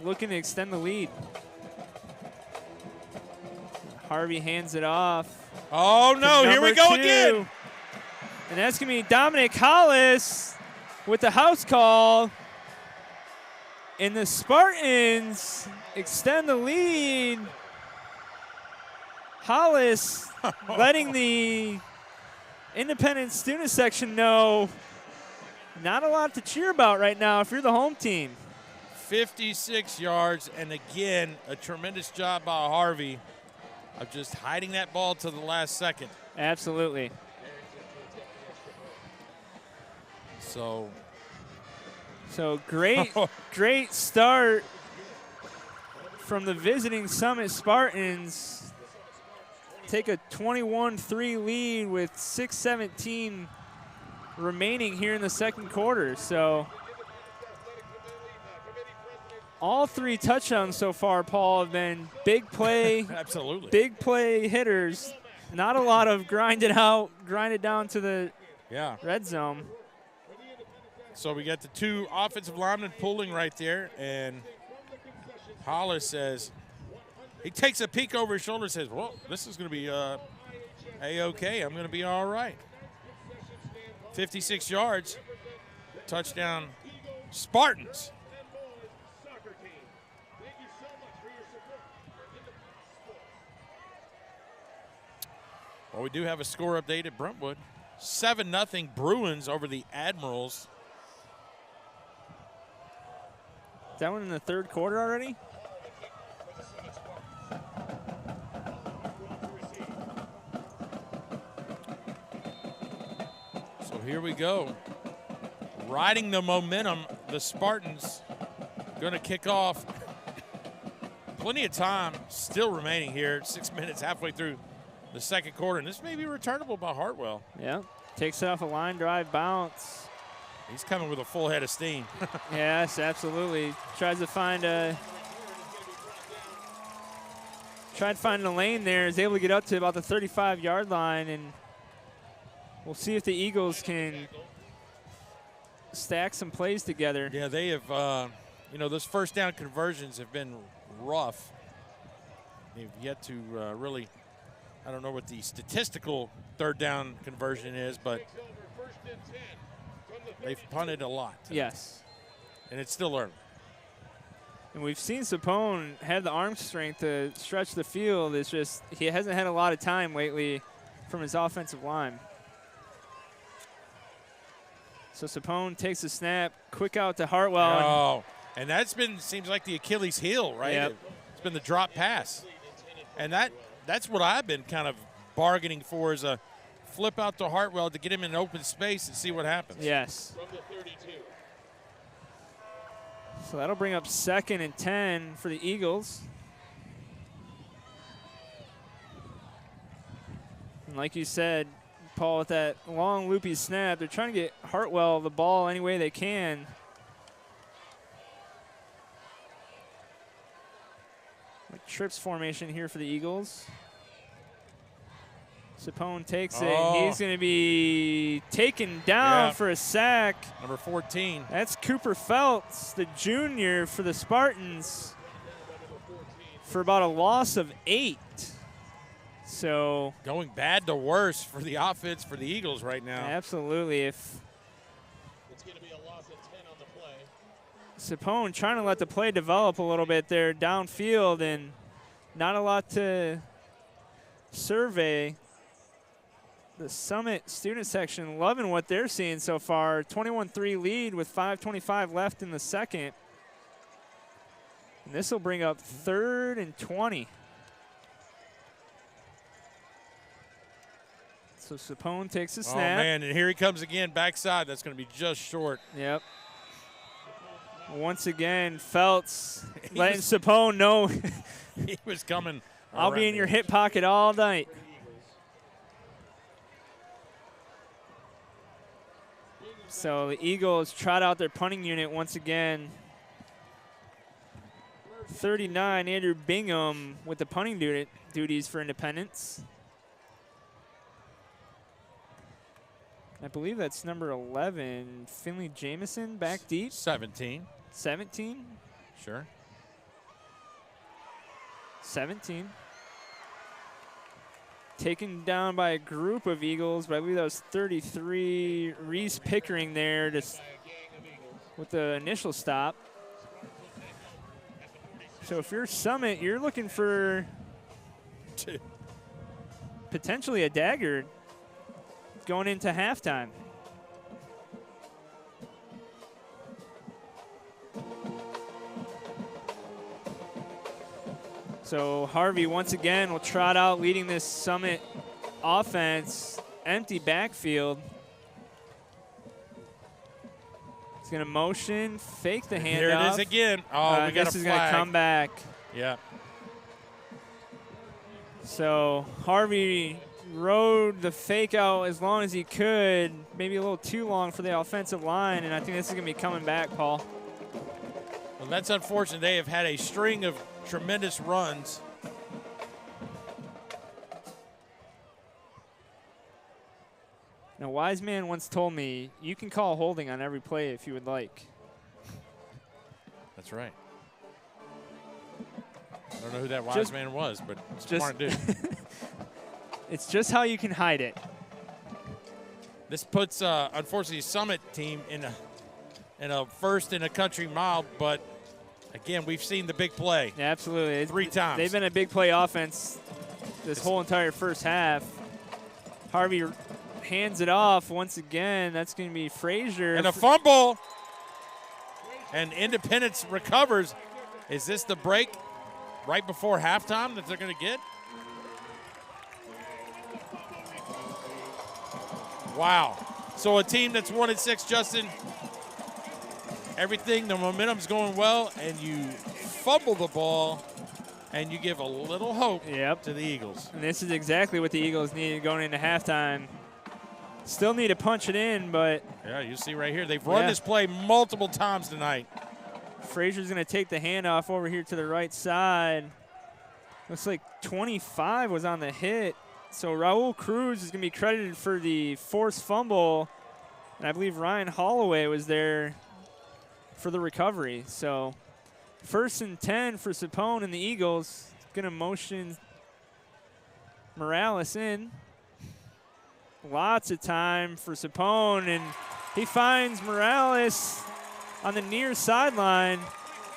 B: looking to extend the lead. Harvey hands it off.
A: Oh, no, here we go again.
B: And that's going to be Dominic Hollis with the house call. And the Spartans extend the lead. Hollis letting the independent student section know not a lot to cheer about right now if you're the home team.
A: 56 yards, and again, a tremendous job by Harvey of just hiding that ball to the last second.
B: Absolutely.
A: So
B: great start from the visiting Summit Spartans. Take a 21-3 lead with 6:17 remaining here in the second quarter. So all 3 touchdowns so far, Paul, have been big play.
A: Absolutely.
B: Big play hitters. Not a lot of grinded down to the red zone.
A: So we got the 2 offensive linemen pulling right there, and Hollis says, he takes a peek over his shoulder and says, well, this is going to be A-okay. I'm going to be all right. 56 yards, touchdown, Spartans. Well, we do have a score update at Brentwood. 7-0 Bruins over the Admirals.
B: Is that one in the third quarter already?
A: So here we go. Riding the momentum, the Spartans going to kick off. Plenty of time still remaining here. 6 minutes halfway through the second quarter. And this may be returnable by Hartwell.
B: Yeah. Takes it off a line drive bounce.
A: He's coming with a full head of steam.
B: Yes, absolutely. Tries to find a lane there. Is able to get up to about the 35-yard line, and we'll see if the Eagles can stack some plays together.
A: Yeah, they have, those first down conversions have been rough. They've yet to really, I don't know what the statistical third down conversion is, but they've punted a lot.
B: Yes.
A: And it's still early.
B: And we've seen Sapone have the arm strength to stretch the field. It's just he hasn't had a lot of time lately from his offensive line. So Sapone takes a snap, quick out to Hartwell.
A: Oh, and that's been, seems like the Achilles heel, right?
B: Yep.
A: It's been the drop pass. And that's what I've been kind of bargaining for, is a flip out to Hartwell to get him in open space and see what happens.
B: Yes. So that'll bring up 2nd and 10 for the Eagles. And like you said, Paul, with that long loopy snap. They're trying to get Hartwell the ball any way they can. Like trips formation here for the Eagles. Sapone takes it. He's going to be taken down for a sack.
A: Number 14.
B: That's Cooper Feltz, the junior for the Spartans, for about a loss of 8. So
A: going bad to worse for the offense for the Eagles right now.
B: Absolutely.
C: It's going to be a loss of 10 on the play.
B: Sapone trying to let the play develop a little bit there downfield, and not a lot to survey. The Summit student section loving what they're seeing so far. 21-3 lead with 5:25 left in the second. And this will bring up 3rd and 20. So Sapone takes a snap.
A: Oh, man, and here he comes again, backside. That's going to be just short.
B: Yep. Once again, Feltz letting Sapone know.
A: He was coming.
B: I'll be in your hip pocket all night. So the Eagles trot out their punting unit once again. 39, Andrew Bingham with the punting duties for Independence. I believe that's number 11, Finley Jamison, back deep.
A: 17.
B: 17?
A: Sure.
B: 17. Taken down by a group of Eagles, but I believe that was 33. Reese Pickering there just with the initial stop. So if you're Summit, you're looking for potentially a dagger going into halftime. So Harvey once again will trot out leading this Summit offense. Empty backfield. He's going to motion, fake the handoff.
A: Here it is again. Oh, we got a flag.
B: This is going to come back.
A: Yeah.
B: So Harvey rode the fake out as long as he could, maybe a little too long for the offensive line, and I think this is going to be coming back, Paul.
A: Well, that's unfortunate. They have had a string of tremendous runs.
B: Now, Wise Man once told me, you can call holding on every play if you would like.
A: That's right. I don't know who that wise man was, but smart dude.
B: It's just how you can hide it.
A: This puts, unfortunately, Summit team in a first in a country mile, but again, we've seen the big play.
B: Yeah, absolutely.
A: 3 times.
B: They've been a big play offense this whole entire first half. Harvey hands it off once again. That's going to be Frazier.
A: And a fumble. And Independence recovers. Is this the break right before halftime that they're going to get? Wow. So a team that's 1-6, Justin, everything, the momentum's going well, and you fumble the ball, and you give a little hope to the Eagles.
B: And this is exactly what the Eagles needed going into halftime. Still need to punch it in, but.
A: Yeah, you see right here, they've run this play multiple times tonight.
B: Frazier's going to take the handoff over here to the right side. Looks like 25 was on the hit. So Raul Cruz is going to be credited for the forced fumble. And I believe Ryan Holloway was there for the recovery. So 1st and 10 for Sapone and the Eagles. Going to motion Morales in. Lots of time for Sapone, and he finds Morales on the near sideline.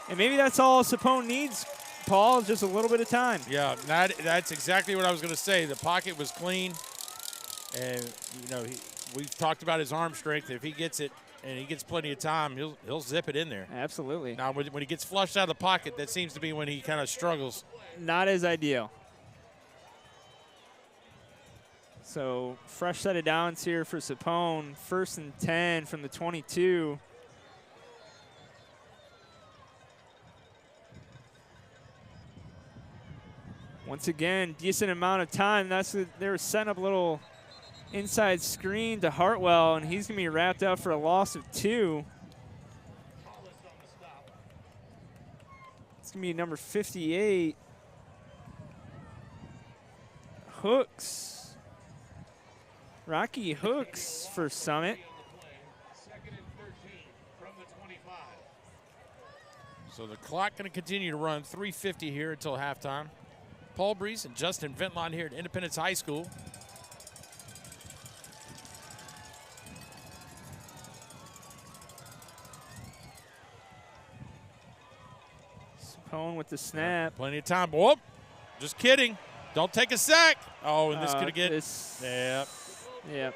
B: And maybe that's all Sapone needs, Paul, just a little bit of time.
A: Yeah, that's exactly what I was going to say. The pocket was clean, and, you know, we've talked about his arm strength. If he gets it and he gets plenty of time, he'll zip it in there.
B: Absolutely.
A: Now, when he gets flushed out of the pocket, that seems to be when he kind of struggles.
B: Not as ideal. So fresh set of downs here for Sapone. 1st and 10 from the 22. Once again, decent amount of time. They were setting up a little inside screen to Hartwell, and he's going to be wrapped out for a loss of 2. It's going to be number 58. Hooks. Rocky Hooks for Summit.
A: So the clock going to continue to run. 3:50 here until halftime. Paul Breece and Justin Ventline here at Independence High School.
B: Sapone with the snap.
A: Plenty of time. Whoop. Just kidding. Don't take a sack. Oh, and this could get. Yep.
B: Yep.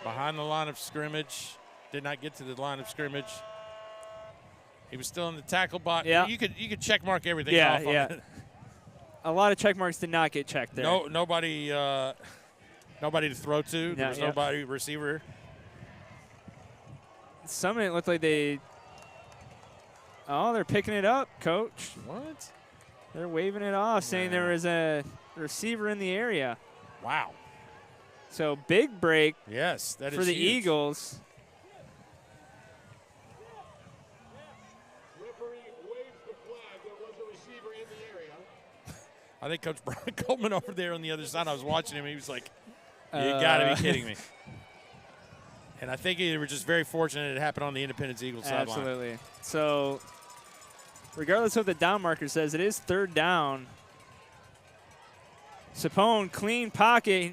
A: Behind the line of scrimmage. Did not get to the line of scrimmage. He was still in the tackle box.
B: Yeah.
A: You could check mark everything
B: Yeah,
A: off.
B: yeah. A lot of check marks did not get checked there.
A: No, nobody to throw to. There was
B: yeah.
A: nobody receiver.
B: Summit looked like they. Oh, they're picking it up, Coach.
A: What?
B: They're waving it off, saying there was a receiver in the area.
A: Wow.
B: So big break.
A: Yes, that is
B: for the
A: huge.
B: Eagles.
A: I think Coach Brian Coleman over there on the other side, I was watching him. He was like, you got to be kidding me. And I think they were just very fortunate it happened on the Independence Eagles sideline.
B: Absolutely. So regardless of what the down marker says, it is 3rd down. Sapone, clean pocket.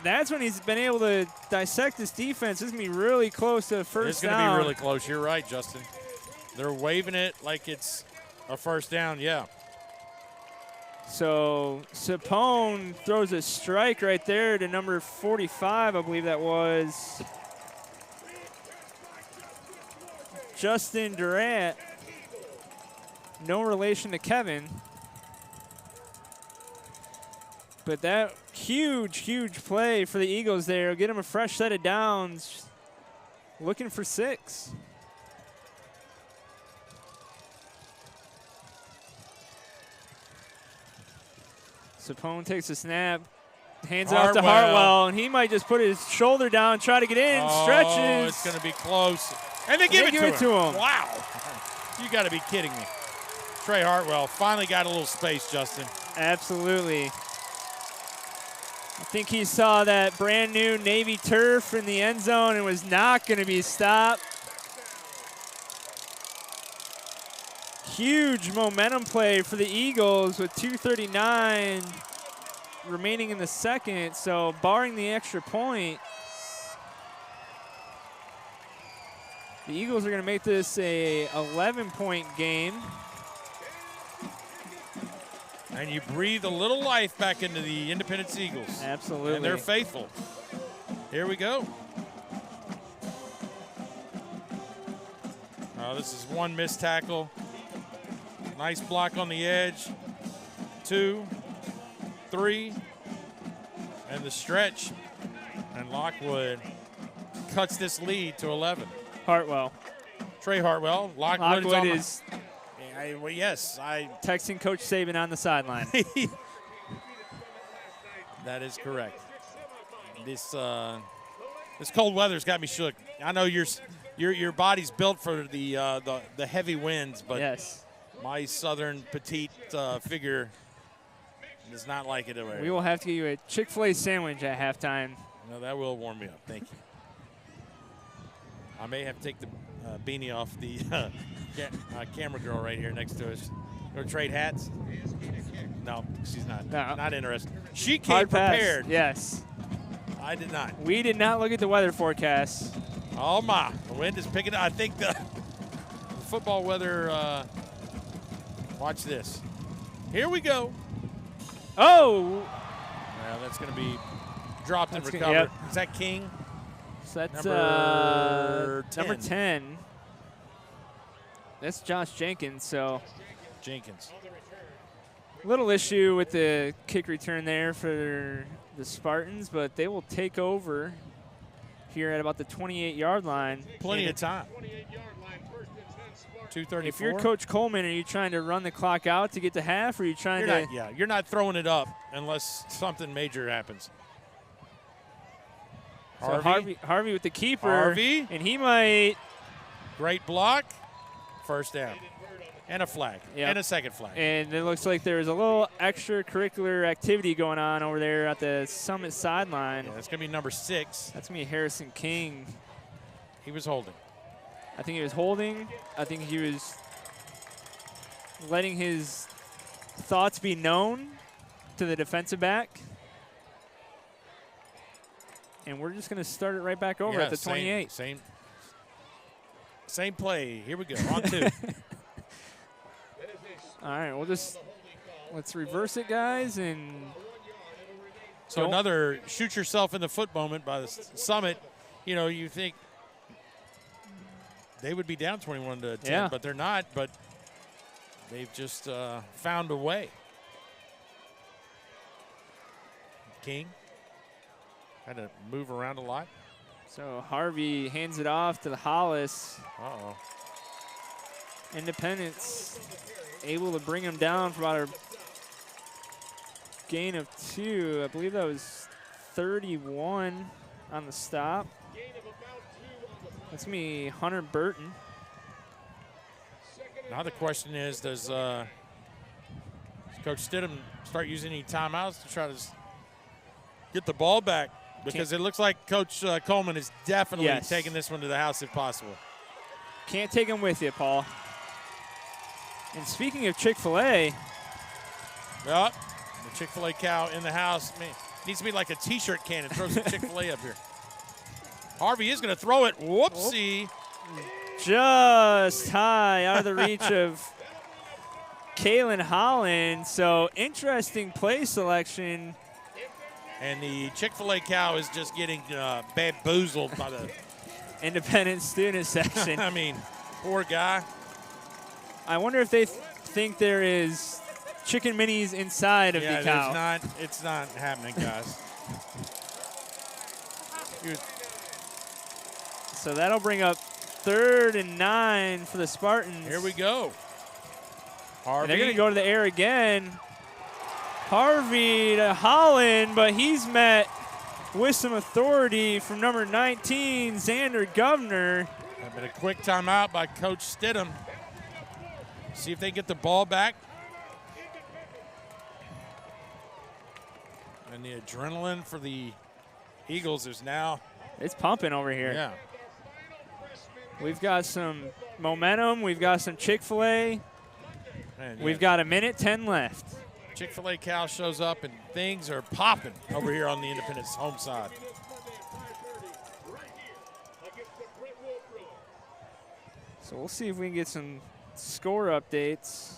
B: That's when he's been able to dissect this defense. This is going to be really close to first down.
A: It's going to be really close. You're right, Justin. They're waving it like it's a first down, yeah.
B: So Sapone throws a strike right there to number 45, I believe that was Justin Durant. No relation to Kevin. But that huge play for the Eagles there. Get him a fresh set of downs. Looking for 6. Sapone takes a snap, hands it off to Hartwell, and he might just put his shoulder down, try to get in, stretches.
A: It's going to be close. And they give it to him. Wow. You got to be kidding me. Trey Hartwell finally got a little space, Justin.
B: Absolutely. I think he saw that brand new Navy turf in the end zone and was not going to be stopped. Huge momentum play for the Eagles with 2:39 remaining in the second. So barring the extra point, the Eagles are going to make this a 11-point game.
A: And you breathe a little life back into the Independence Eagles.
B: Absolutely.
A: And they're faithful. Here we go. Oh, this is one missed tackle. Nice block on the edge. 2, 3, and the stretch. And Lockwood cuts this lead to 11.
B: Hartwell.
A: Trey Hartwell.
B: Lockwood is
A: yes.
B: texting Coach Saban on the sideline.
A: That is correct. This cold weather's got me shook. I know your body's built for the heavy winds, but
B: yes.
A: My southern petite figure does not like it over here.
B: We will have to get you a Chick-fil-A sandwich at halftime.
A: No, that will warm me up. Thank you. I may have to take the beanie off the camera girl right here next to us. Go trade hats? No, she's not.
B: No.
A: Not interested. She came prepared.
B: Yes.
A: I did not.
B: We did not look at the weather forecast.
A: Oh, my. The wind is picking up. I think the football weather, watch this. Here we go.
B: Oh.
A: Well, that's going to be dropped and recovered.
B: Yep.
A: Is that King?
B: So that's
A: number 10.
B: Number 10. That's Josh Jenkins. So
A: Jenkins.
B: Little issue with the kick return there for the Spartans, but they will take over here at about the 28-yard line.
A: Plenty of time. 2:34.
B: If you're Coach Coleman, are you trying to run the clock out to get to half, or are you trying
A: you're not throwing it up unless something major happens.
B: So Harvey with the keeper.
A: Harvey.
B: And he might.
A: Great block. First down. And a flag.
B: Yep.
A: And a second flag.
B: And it looks like there's a little extracurricular activity going on over there at the Summit sideline.
A: Yeah, that's going to be number 6.
B: That's going to be Harrison King.
A: He was holding.
B: I think he was holding. I think he was letting his thoughts be known to the defensive back. And we're just going to start it right back over at the 28.
A: Same play. Here we go. On 2.
B: All right, let's reverse it, guys, and
A: so another shoot yourself in the foot moment by the Summit. You know, you think they would be down 21-10, but they're not. But they've just found a way. King had to move around a lot.
B: So Harvey hands it off to the Hollis.
A: Uh-oh.
B: Independence able to bring him down for about a gain of 2. I believe that was 31 on the stop. That's going to be Hunter Burton.
A: Now the question is, does Coach Stidham start using any timeouts to try to get the ball back? Because it looks like Coach Coleman is definitely taking this one to the house if possible.
B: Can't take him with you, Paul. And speaking of Chick-fil-A.
A: Yep, the Chick-fil-A cow in the house. Man, needs to be like a T-shirt cannon. Throw some Chick-fil-A up here. Harvey is going to throw it. Whoopsie.
B: Just high out of the reach of Kalen Holland. So interesting play selection.
A: And the Chick-fil-A cow is just getting bamboozled by the
B: Independent student section.
A: I mean, poor guy.
B: I wonder if they think there is chicken minis inside of the cow.
A: It's not happening, guys.
B: So that'll bring up 3rd and 9 for the Spartans.
A: Here we go. Harvey.
B: And they're going to go to the air again. Harvey to Holland, but he's met with some authority from number 19, Xander Governor.
A: That been a quick timeout by Coach Stidham. See if they get the ball back. And the adrenaline for the Eagles is now.
B: It's pumping over here.
A: Yeah.
B: We've got some momentum. We've got some Chick-fil-A. We've got 1:10 left.
A: Chick-fil-A cow shows up and things are popping over here on the Independence home side.
B: So we'll see if we can get some score updates.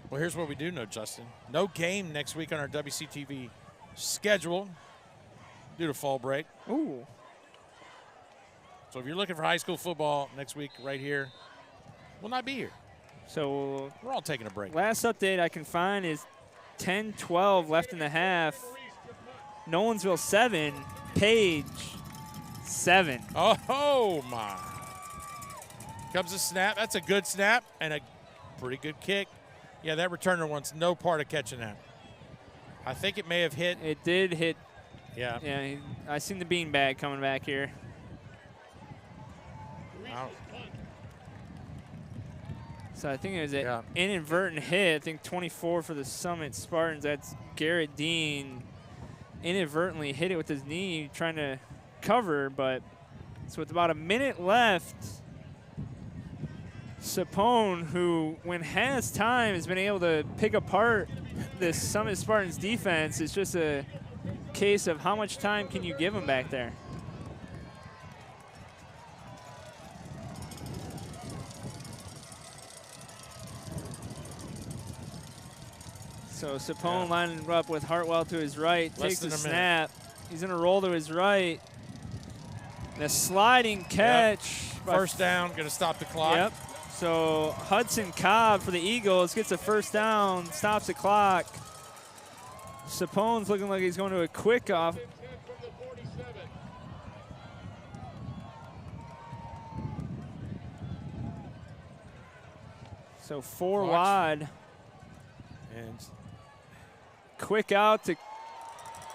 A: Well, here's what we do know, Justin. No game next week on our WCTV schedule due to fall break.
B: Ooh.
A: So if you're looking for high school football next week right here, we'll not be here.
B: So
A: we're all taking a break.
B: Last update I can find is 10-12 left in the half. Nolensville 7, Page 7.
A: Oh, my. Comes a snap. That's a good snap and a pretty good kick. Yeah, that returner wants no part of catching that. I think it may have hit.
B: It did hit.
A: Yeah.
B: Yeah, I seen the beanbag coming back here.
A: Wow.
B: So I think it was an inadvertent hit. I think 24 for the Summit Spartans. That's Garrett Dean. Inadvertently hit it with his knee trying to cover, but so with about a minute left, Sapone, who when has time has been able to pick apart this Summit Spartans defense, it's just a case of how much time can you give them back there. So Sapone lining up with Hartwell to his right, takes the snap. He's going to roll to his right. And a sliding catch.
A: Yep. First down, going to stop the clock.
B: Yep. So Hudson Cobb for the Eagles gets a first down, stops the clock. Sapone's looking like he's going to a quick off. So 4 wide.
A: And
B: quick out to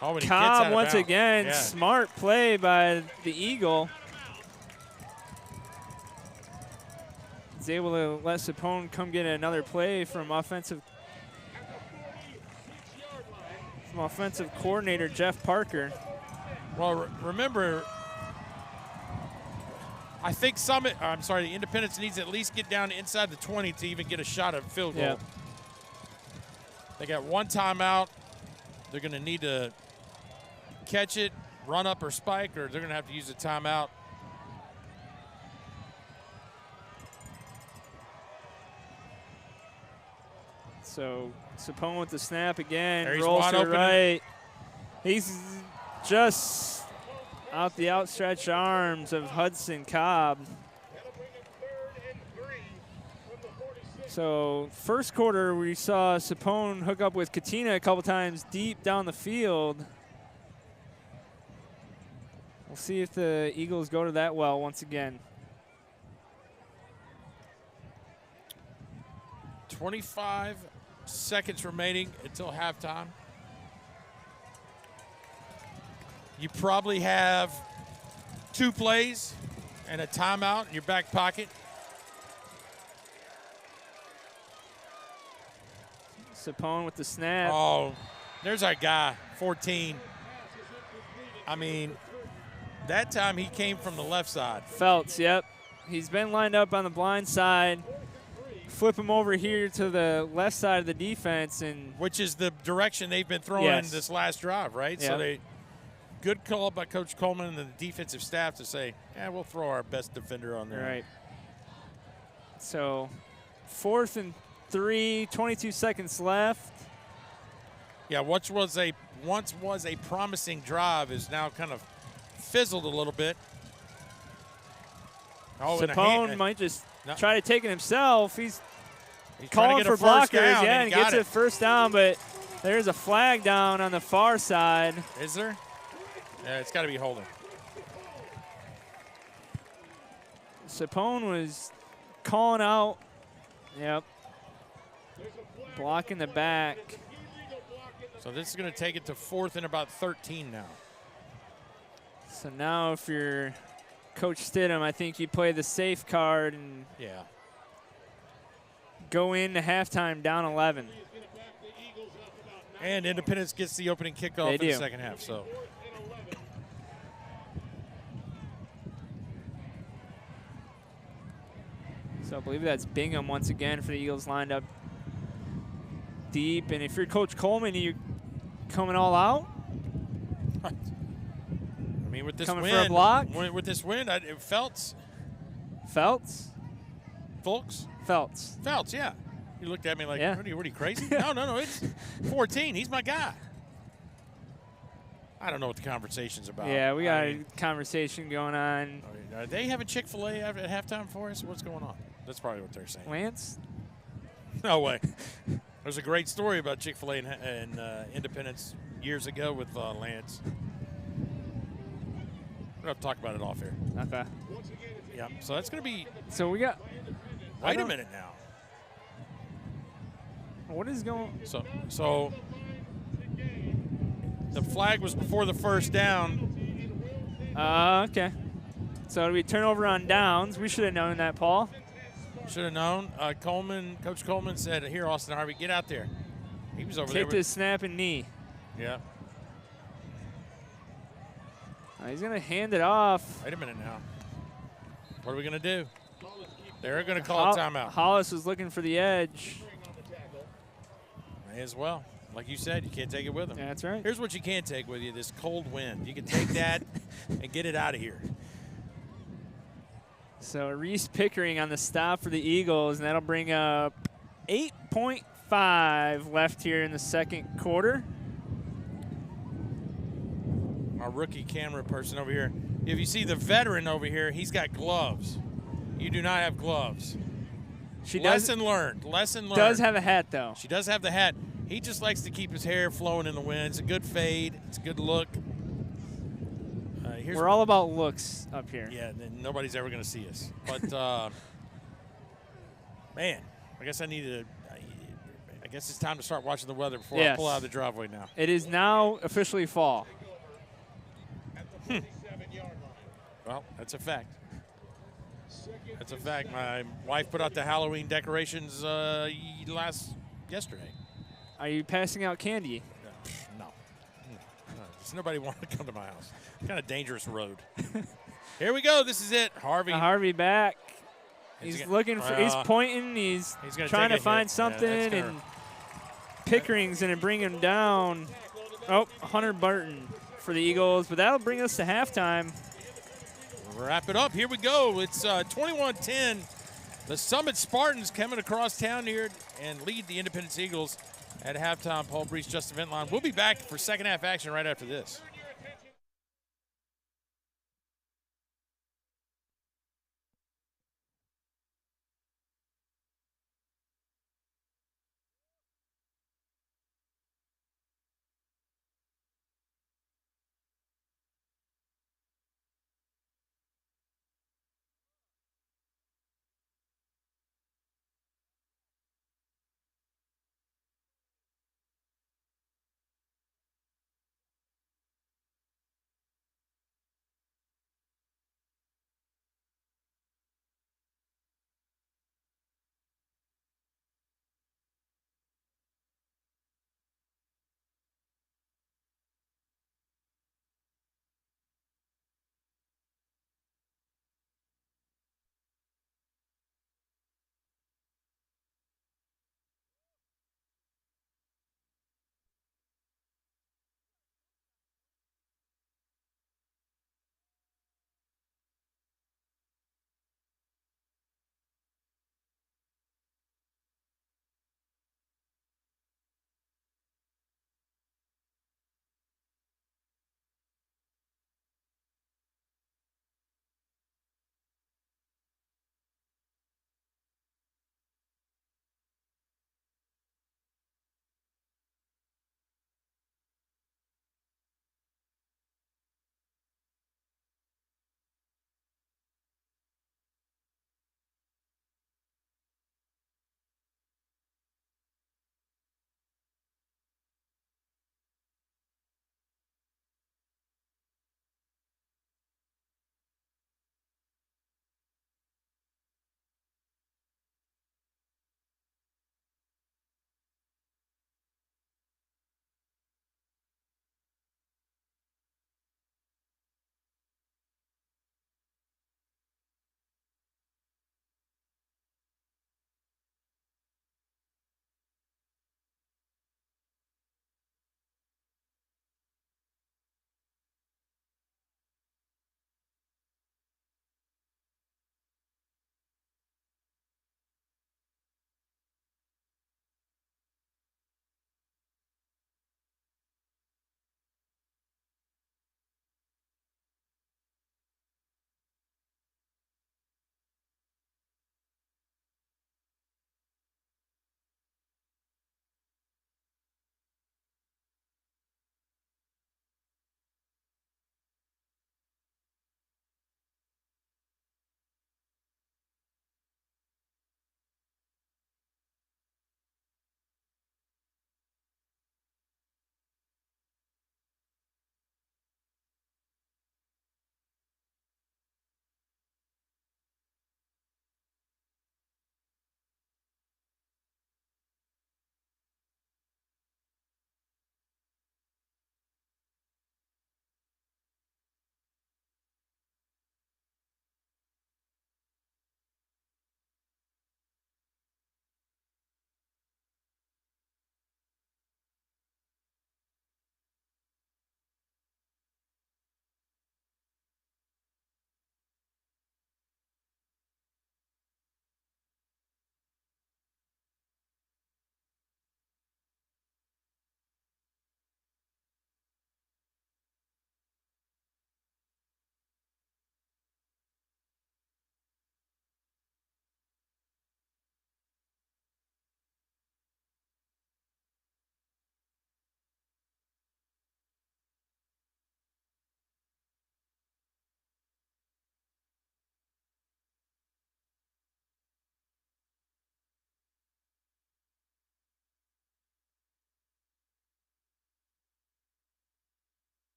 A: when he gets
B: Cobb
A: out of
B: once
A: bounds.
B: again.
A: Yeah.
B: Smart play by the Eagle. He's able to let Sapone come get another play from offensive coordinator Jeff Parker.
A: Well, remember, I think the Independence needs to at least get down inside the 20 to even get a shot at field goal.
B: Yeah.
A: They got 1 timeout. They're going to need to catch it, run up or spike, or they're going to have to use a timeout.
B: So Sapone with the snap again,
A: There he's
B: rolls
A: wide
B: to the
A: open.
B: right. He's just out the outstretched arms of Hudson Cobb. So first quarter, we saw Sapone hook up with Katina a couple times deep down the field. We'll see if the Eagles go to that well once again.
A: 25 seconds remaining until halftime. You probably have 2 plays and a timeout in your back pocket.
B: Sapone with the snap.
A: Oh, there's our guy, 14. I mean, that time he came from the left side.
B: Feltz, yep. He's been lined up on the blind side. Flip him over here to the left side of the defense, and
A: which is the direction they've been throwing
B: Yes.
A: this last drive, right?
B: Yep.
A: So good call by Coach Coleman and the defensive staff to say, we'll throw our best defender on there.
B: right. So 4th and 3, 22 seconds left.
A: Yeah, once was a promising drive is now kind of fizzled a little bit. Oh, and
B: Sapone might just try to take it himself. He's
A: trying
B: calling
A: to get
B: for
A: a first
B: blockers,
A: down,
B: yeah,
A: and
B: and
A: he
B: gets
A: got
B: it first down, but there's a flag down on the far side.
A: Is there? Yeah, it's got to be holding.
B: Sapone was calling out. Yep. Blocking the back.
A: So this is going to take it to 4th and about 13 now.
B: So now if you're Coach Stidham, I think you play the safe card and go into halftime down 11.
A: And Independence gets the opening kickoff in the second half. So
B: I believe that's Bingham once again for the Eagles lined up deep. And if you're Coach Coleman, are you coming all out?
A: I mean, with this
B: Coming
A: win,
B: for a block?
A: With this win, Feltz,
B: Feltz,
A: yeah. You looked at me like,
B: Yeah.
A: what are you crazy? No, it's 14. He's my guy. I don't know what the conversation's about.
B: Yeah, we got a conversation going on.
A: Are they having Chick-fil-A at halftime for us? What's going on? That's probably what they're saying.
B: Lance?
A: No way. There's a great story about Chick-fil-A and Independence years ago with Lance. We're going to talk about it off here.
B: Okay.
A: Yeah, so that's going to be –
B: So we got –
A: wait a minute now.
B: What is going –
A: So the flag was before the first down.
B: Okay. So we turnover on downs. We should have known that, Paul.
A: Should have known. Coach Coleman said, here, Austin Harvey, get out there. He was over there.
B: Kicked his snap and knee.
A: Yeah.
B: He's going to hand it off.
A: Wait a minute now. What are we going to do? They're going to call a timeout.
B: Hollis was looking for the edge.
A: May as well. Like you said, you can't take it with them.
B: Yeah, that's right.
A: Here's what you can take with you, this cold wind. You can take that and get it out of here.
B: So Reese Pickering on the stop for the Eagles, and that'll bring up 8.5 left here in the second quarter.
A: Our rookie camera person over here. If you see the veteran over here, he's got gloves. You do not have gloves.
B: She
A: Lesson learned. Lesson learned.
B: does have a hat, though.
A: She does have the hat. He just likes to keep his hair flowing in the wind. It's a good fade. It's a good look.
B: We're all about looks up here.
A: Yeah, and nobody's ever going to see us. But, man, I guess I guess it's time to start watching the weather before I pull out of the driveway now.
B: It is now officially fall.
A: Well, that's a fact. That's a fact. My wife put out the Halloween decorations yesterday.
B: Are you passing out candy?
A: No. Does nobody want to come to my house? Kind of dangerous road. Here we go. This is it. Harvey
B: back. He's looking for. He's pointing. He's trying to find something, and Pickering's going to bring him down. Oh, Hunter Burton for the Eagles, but that'll bring us to halftime.
A: Wrap it up. Here we go. It's 21-10. The Summit Spartans coming across town here and lead the Independence Eagles at halftime. Paul Breece, Justin Ventline. We'll be back for second half action right after this.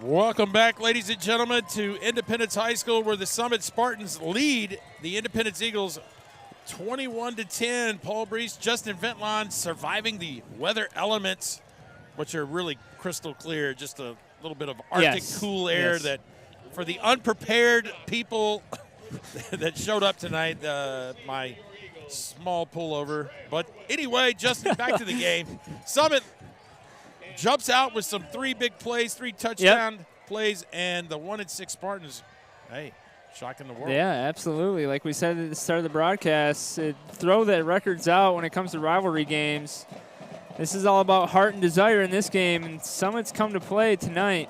A: Welcome back, ladies and gentlemen, to Independence High School, where the Summit Spartans lead the Independence Eagles 21-10. Paul Breece, Justin Ventline surviving the weather elements, which are really crystal clear. Just a little bit of Arctic cool air that, for the unprepared people that showed up tonight, my small pullover. But anyway, Justin, back to the game. Summit jumps out with some 3 big plays, 3 touchdown plays, and the 1-6 Spartans, hey, shocking the world.
B: Yeah, absolutely. Like we said at the start of the broadcast, throw the records out when it comes to rivalry games. This is all about heart and desire in this game, and Summit's come to play tonight.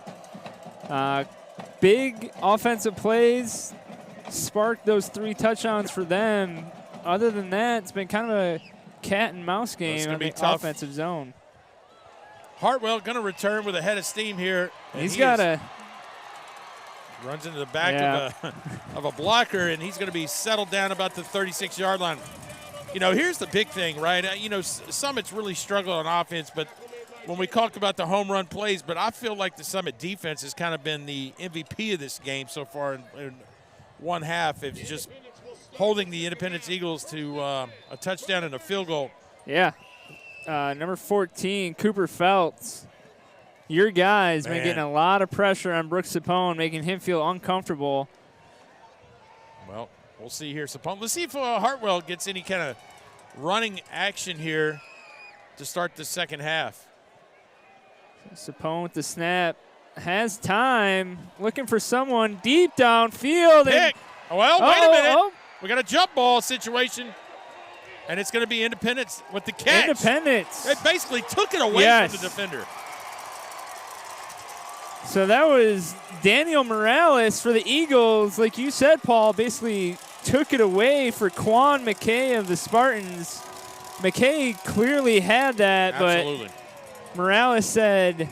B: Big offensive plays sparked those 3 touchdowns for them. Other than that, it's been kind of a cat and mouse game in the offensive zone.
A: Hartwell going to return with a head of steam here.
B: He's got a
A: runs into the back of a blocker, and he's going to be settled down about the 36-yard line. You know, here's the big thing, right? You know, Summit's really struggled on offense, but when we talk about the home run plays, but I feel like the Summit defense has kind of been the MVP of this game so far in one half. It's just holding the Independence Eagles to a touchdown and a field goal.
B: Yeah. Number 14, Cooper Feltz. Your guy's been getting a lot of pressure on Brooks Sapone, making him feel uncomfortable.
A: Well, we'll see here. Sapone. Let's see if Hartwell gets any kind of running action here to start the second half.
B: Sapone with the snap. Has time. Looking for someone deep downfield.
A: Pick. Well, wait a minute. We got a jump ball situation. And it's going to be Independence with the catch.
B: Independence.
A: They basically took it away from the defender.
B: So that was Daniel Morales for the Eagles. Like you said, Paul, basically took it away for Quan McKay of the Spartans. McKay clearly had that,
A: Absolutely.
B: But Morales said,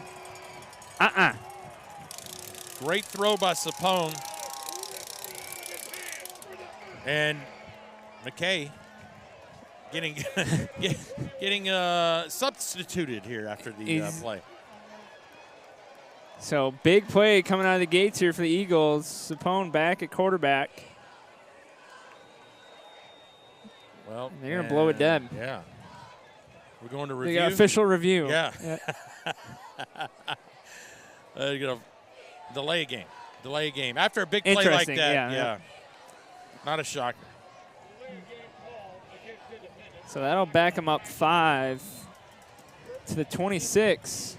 A: Great throw by Sapone. And McKay getting substituted here after the play.
B: So big play coming out of the gates here for the Eagles. Sapone back at quarterback.
A: Well,
B: they're going to blow it dead.
A: Yeah. We're going to review.
B: They got official review.
A: Yeah. They're going to delay a game. Delay a game. After a big play like that, yeah. Not a shocker.
B: So that'll back them up 5 to the 26.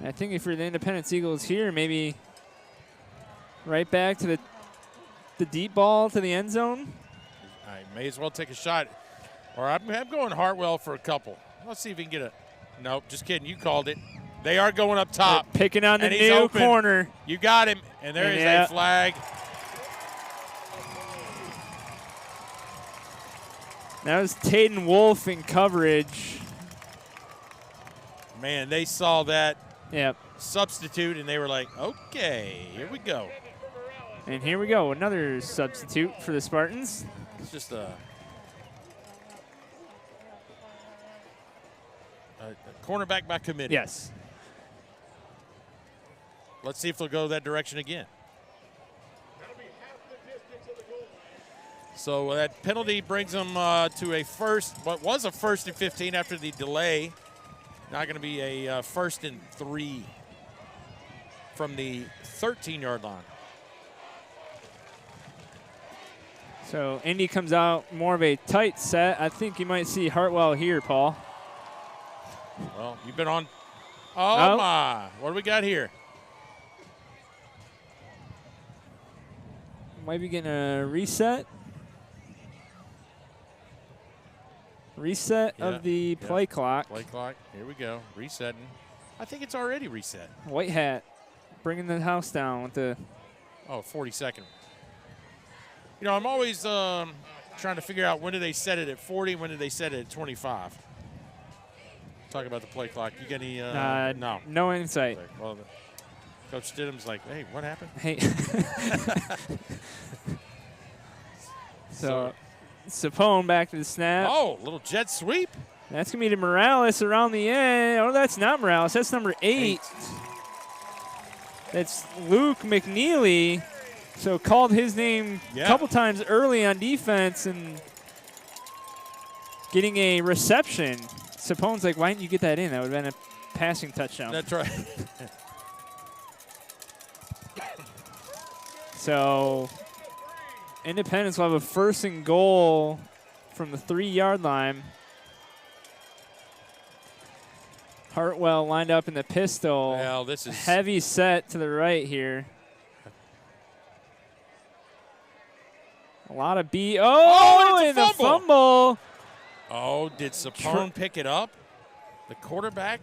B: I think if you're the Independence Eagles here, maybe right back to the deep ball to the end zone.
A: I may as well take a shot. Or I'm going Hartwell for a couple. Let's see if he can get a – nope, just kidding. You called it. They are going up top.
B: They're picking on the new corner.
A: You got him, and there is a flag.
B: That was Tayden Wolf in coverage.
A: Man, they saw that
B: substitute,
A: and they were like, okay, here we go.
B: And here we go, another substitute for the Spartans.
A: It's just a cornerback by committee.
B: Yes.
A: Let's see if they'll go that direction again. So that penalty brings them to a first, what was a 1st and 15 after the delay. Now going to be a 1st and 3 from the 13-yard line.
B: So Indy comes out more of a tight set. I think you might see Hartwell here, Paul.
A: Well, you've been on. Oh, my. What do we got here?
B: Might be getting a reset. Reset of the play clock.
A: Play clock. Here we go. Resetting. I think it's already reset.
B: White hat bringing the house down with the
A: 40-second. You know, I'm always trying to figure out when do they set it at 40, when do they set it at 25. Talk about the play clock. You got any? No.
B: No insight.
A: Well, Coach Stidham's like, hey, what happened?
B: Hey. So Sapone back to the snap.
A: Oh, little jet sweep.
B: That's going to be to Morales around the end. Oh, that's not Morales. That's number 8. That's Luke McNeely. So called his name a couple times early on defense and getting a reception. Sapone's like, why didn't you get that in? That would have been a passing touchdown.
A: That's right.
B: So Independence will have a 1st and goal from the 3-yard line. Hartwell lined up in the pistol.
A: Well, this is
B: heavy set to the right here. A lot of B. Oh, and the fumble.
A: Oh, did Sapone pick it up? The quarterback,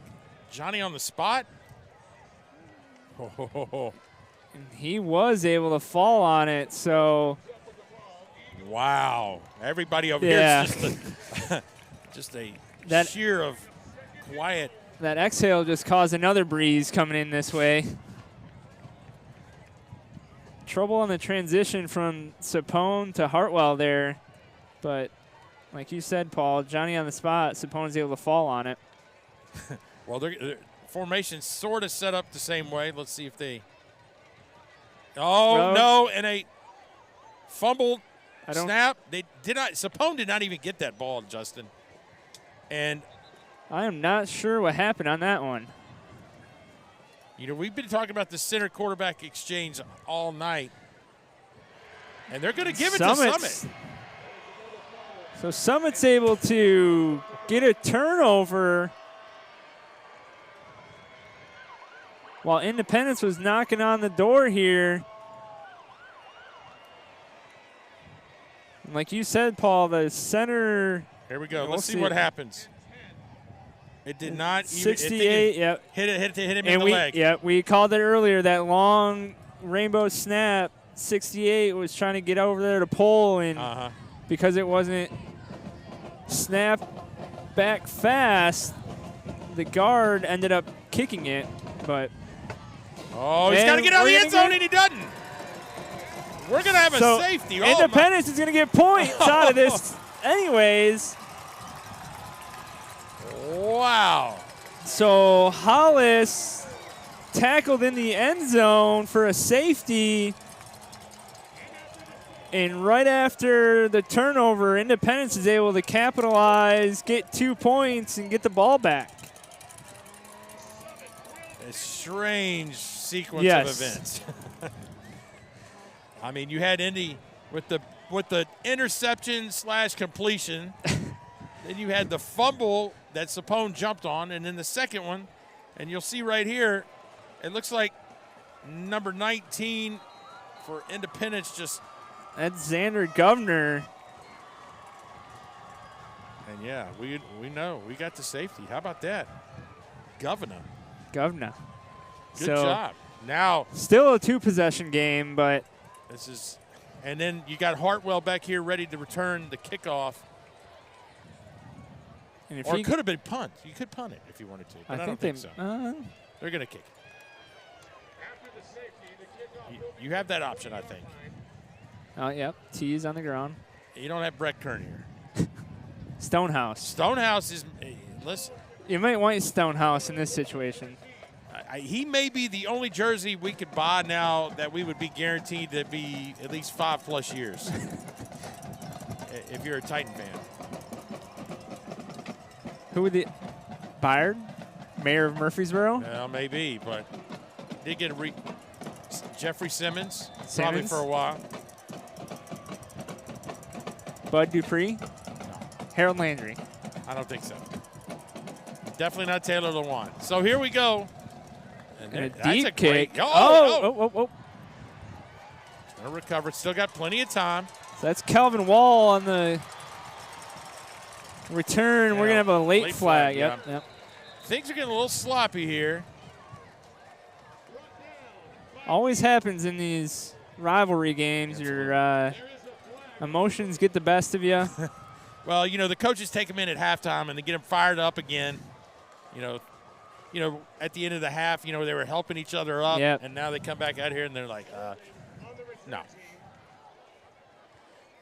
A: Johnny on the spot.
B: And he was able to fall on it, so.
A: Wow. Everybody over here is just a sheer of quiet.
B: That exhale just caused another breeze coming in this way. Trouble on the transition from Sapone to Hartwell there. But like you said, Paul, Johnny on the spot, Sapone's able to fall on it.
A: Well, their formation sort of set up the same way. Let's see if they. Oh, no, and a fumbled snap. They did not. Sapone did not even get that ball, Justin. And
B: I am not sure what happened on that one.
A: You know, we've been talking about the center quarterback exchange all night. And they're going to give it to Summit.
B: So Summit's able to get a turnover while Independence was knocking on the door here. And like you said, Paul, the center.
A: Here we go. Let's see what happens. It did not even
B: 68,
A: yep. Hit him in the leg.
B: Yeah, we called it earlier, that long rainbow snap. 68 was trying to get over there to pull, and because it wasn't snapped back fast, the guard ended up kicking it. But
A: he's got to get out of the end zone, and he doesn't. We're going to have a safety.
B: Independence is going to get points out of this anyways.
A: Wow.
B: So Hollis tackled in the end zone for a safety. And right after the turnover, Independence is able to capitalize, get 2 points, and get the ball back.
A: A strange sequence of events. I mean, you had Indy with the interception / completion. Then you had the fumble that Sapone jumped on, and then the second one, and you'll see right here, it looks like number 19 for Independence just.
B: That's Xander Governor.
A: And yeah, we know we got the safety. How about that, Governor?
B: Good
A: job. Now
B: still a 2-possession game, but
A: this is, and then you got Hartwell back here ready to return the kickoff. And or it could have been punt. You could punt it if you wanted to, but I don't think so. They're going to kick it. You have that option, I think.
B: Oh, yep. T's on the ground.
A: You don't have Brett Kern here.
B: Stonehouse.
A: Stonehouse is, listen.
B: You might want Stonehouse in this situation.
A: He may be the only jersey we could buy now that we would be guaranteed to be at least 5+ years. If you're a Titan fan.
B: Who would the Byard? Mayor of Murfreesboro?
A: Well, maybe, but did get Jeffrey Simmons probably for a while.
B: Bud Dupree? No. Harold Landry?
A: I don't think so. Definitely not Taylor Lewan. So here we go.
B: And a deep kick.
A: Gonna recover. Still got plenty of time.
B: So that's Calvin Wall on the return. We're going to have a late flag. Yep.
A: Things are getting a little sloppy here.
B: Always happens in these rivalry games. Your emotions get the best of you.
A: Well, you know, the coaches take them in at halftime and they get them fired up again. You know, at the end of the half, you know, they were helping each other up.
B: Yep.
A: And now they come back out here and they're like, no.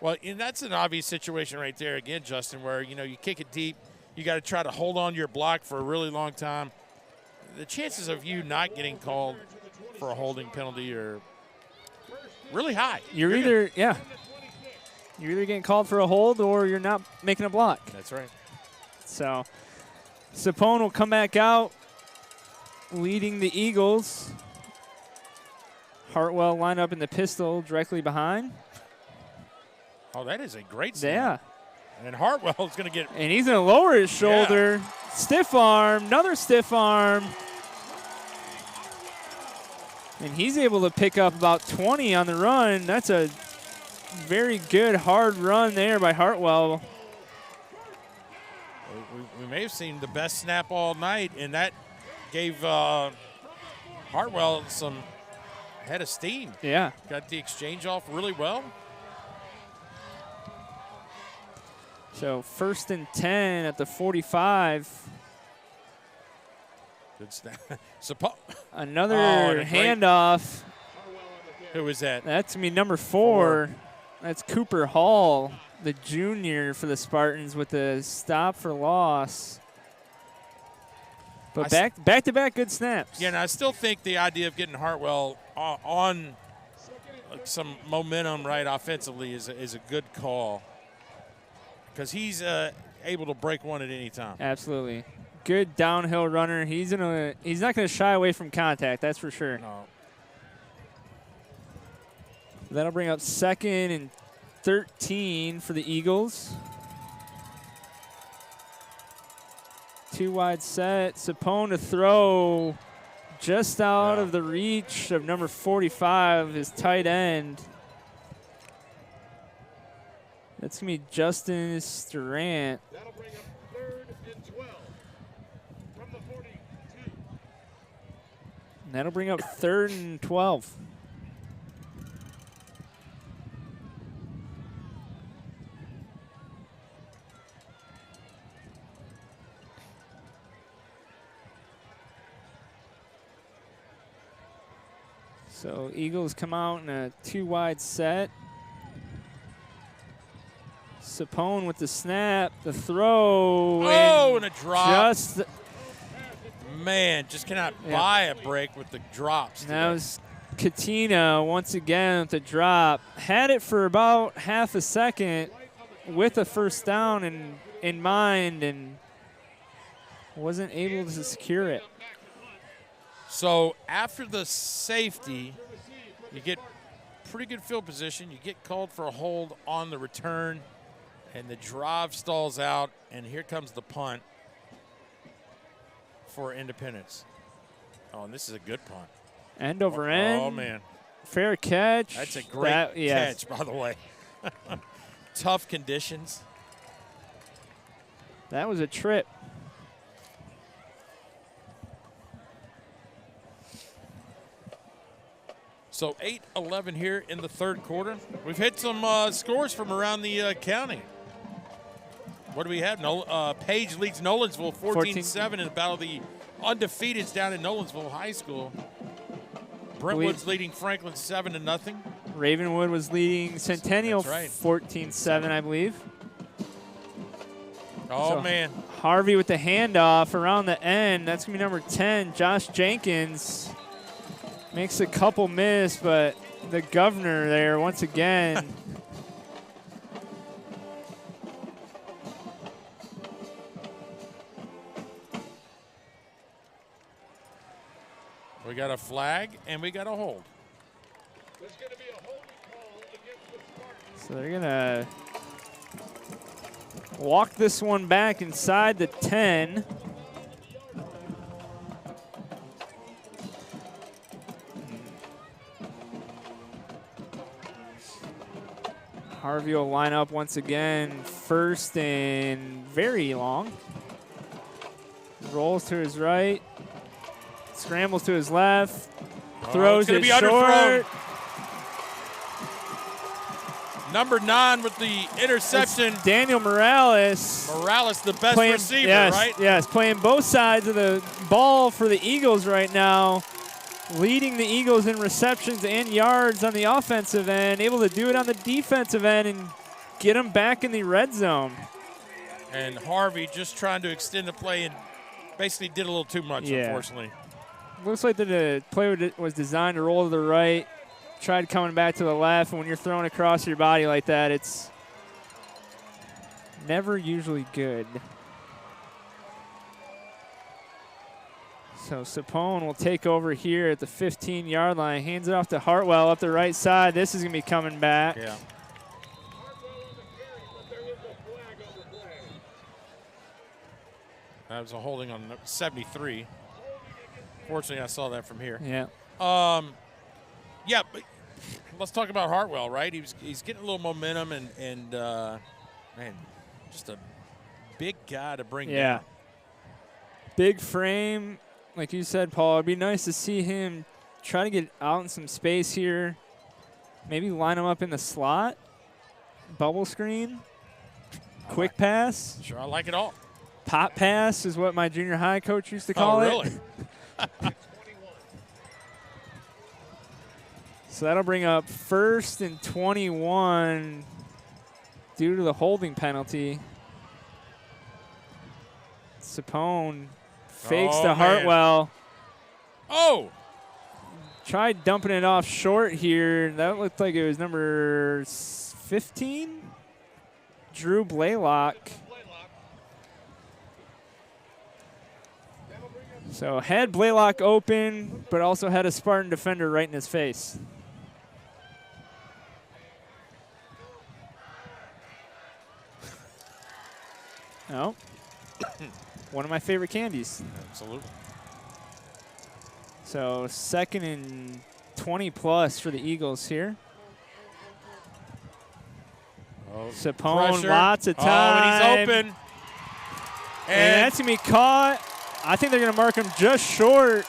A: Well, and that's an obvious situation right there again, Justin, where, you know, you kick it deep. you got to try to hold on to your block for a really long time. The chances of you not getting called for a holding penalty are really high.
B: You're either getting called for a hold or you're not making a block.
A: That's right.
B: So Sapone will come back out, leading the Eagles. Hartwell lined up in the pistol directly behind.
A: Oh, that is a great snap.
B: Yeah.
A: And Hartwell is going to get.
B: And he's going to lower his shoulder. Yeah. Stiff arm, another stiff arm. And he's able to pick up about 20 on the run. That's a very good hard run there by Hartwell.
A: We may have seen the best snap all night, and that gave Hartwell some head of steam.
B: Yeah.
A: Got the exchange off really well.
B: So 1st and 10 at the 45.
A: Good snap.
B: Another handoff.
A: Who was that?
B: That's me, number 4. That's Cooper Hall, the junior for the Spartans, with the stop for loss. But back-to-back good snaps.
A: Yeah, and I still think the idea of getting Hartwell on some momentum right offensively is a good call because he's able to break one at any time.
B: Absolutely. Good downhill runner. He's not going to shy away from contact, that's for sure.
A: No.
B: That'll bring up 2nd and 13 for the Eagles. 2 wide set. Sapone to throw just out of the reach of number 45, his tight end. That's going to be Justin Durant.
C: That'll bring up 3rd and 12 from the 42.
B: And that'll bring up 3rd and 12. So Eagles come out in a 2 wide set. Sapone with the snap, the throw.
A: Oh, and a drop.
B: Man,
A: just cannot buy a break with the drops.
B: That was Katina once again with the drop. Had it for about half a second with a first down in mind and wasn't able to secure it.
A: So after the safety, you get pretty good field position. You get called for a hold on the return, and the drive stalls out, and here comes the punt for Independence. Oh, and this is a good punt.
B: End over end.
A: Oh, man.
B: Fair catch.
A: That's a great catch, by the way. Tough conditions.
B: That was a trip.
A: So 8-11 here in the 3rd quarter. We've hit some scores from around the county. What do we have? Page leads Nolensville 14-7 in the battle of the undefeateds down in Nolensville High School. Brentwood's leading Franklin 7-0.
B: Ravenwood was leading Centennial 14-7, I believe.
A: Oh,
B: so
A: man.
B: Harvey with the handoff around the end. That's going to be number 10, Josh Jenkins. Makes a couple miss, but the governor there once again.
A: We got a flag and we got a hold.
C: There's going to be a holding call against the Spartans.
B: So they're going to walk this one back inside the 10. Harvey will line up once again, 1st and very long. Rolls to his right, scrambles to his left, throws it short.
A: Number 9 with the interception.
B: It's Daniel Morales.
A: Morales, the best receiver, right?
B: Yes, playing both sides of the ball for the Eagles right now. Leading the Eagles in receptions and yards on the offensive end, able to do it on the defensive end and get them back in the red zone.
A: And Harvey just trying to extend the play and basically did a little too much, unfortunately.
B: Looks like the play was designed to roll to the right, tried coming back to the left, and when you're throwing across your body like that, it's never usually good. So Sapone will take over here at the 15-yard line, hands it off to Hartwell up the right side. This is going to be coming back.
A: Yeah. That was a holding on 73. Fortunately, I saw that from here.
B: Yeah.
A: Yeah, but let's talk about Hartwell, right? He's getting a little momentum, and man, just a big guy to bring down.
B: Big frame. Like you said, Paul, it'd be nice to see him try to get out in some space here. Maybe line him up in the slot. Bubble screen. Quick pass.
A: Sure, I like it all.
B: Pop pass is what my junior high coach used to call it.
A: Oh, really?
B: So that'll bring up 1st and 21 due to the holding penalty. Sapone fakes to Hartwell.
A: Oh!
B: Tried dumping it off short here. That looked like it was number 15, Drew Blaylock. So had Blaylock open, but also had a Spartan defender right in his face. Oh. One of my favorite candies.
A: Absolutely.
B: So 2nd and 20 plus for the Eagles here.
A: Oh,
B: Sapone,
A: pressure.
B: lots of time.
A: Oh, and he's open.
B: And that's going to be caught. I think they're going to mark him just short.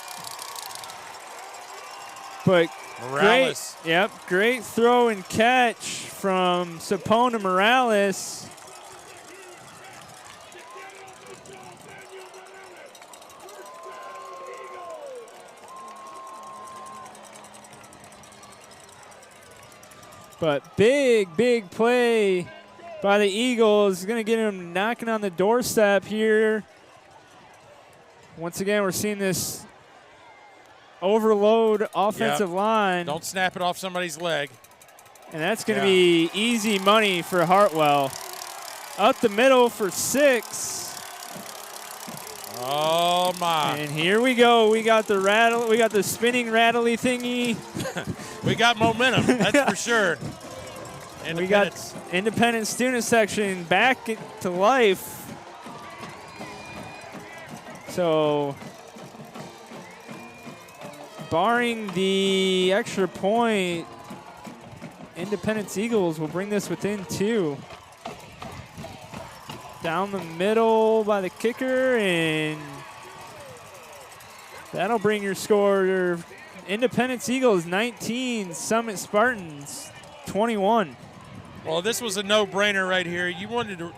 B: But
A: Morales.
B: great throw and catch from Sapone to Morales. But big play by the Eagles. Going to get him knocking on the doorstep here. Once again, we're seeing this overload offensive line.
A: Don't snap it off somebody's leg.
B: And that's going to be easy money for Hartwell. Up the middle for 6.
A: Oh, my.
B: And here we go. We got the rattle. We got the spinning rattly thingy.
A: We got momentum, that's for sure.
B: We got independent student section back to life. So, barring the extra point, Independence Eagles will bring this within 2. Down the middle by the kicker, and that'll bring your score. Independence Eagles 19, Summit Spartans 21.
A: Well, this was a no-brainer right here.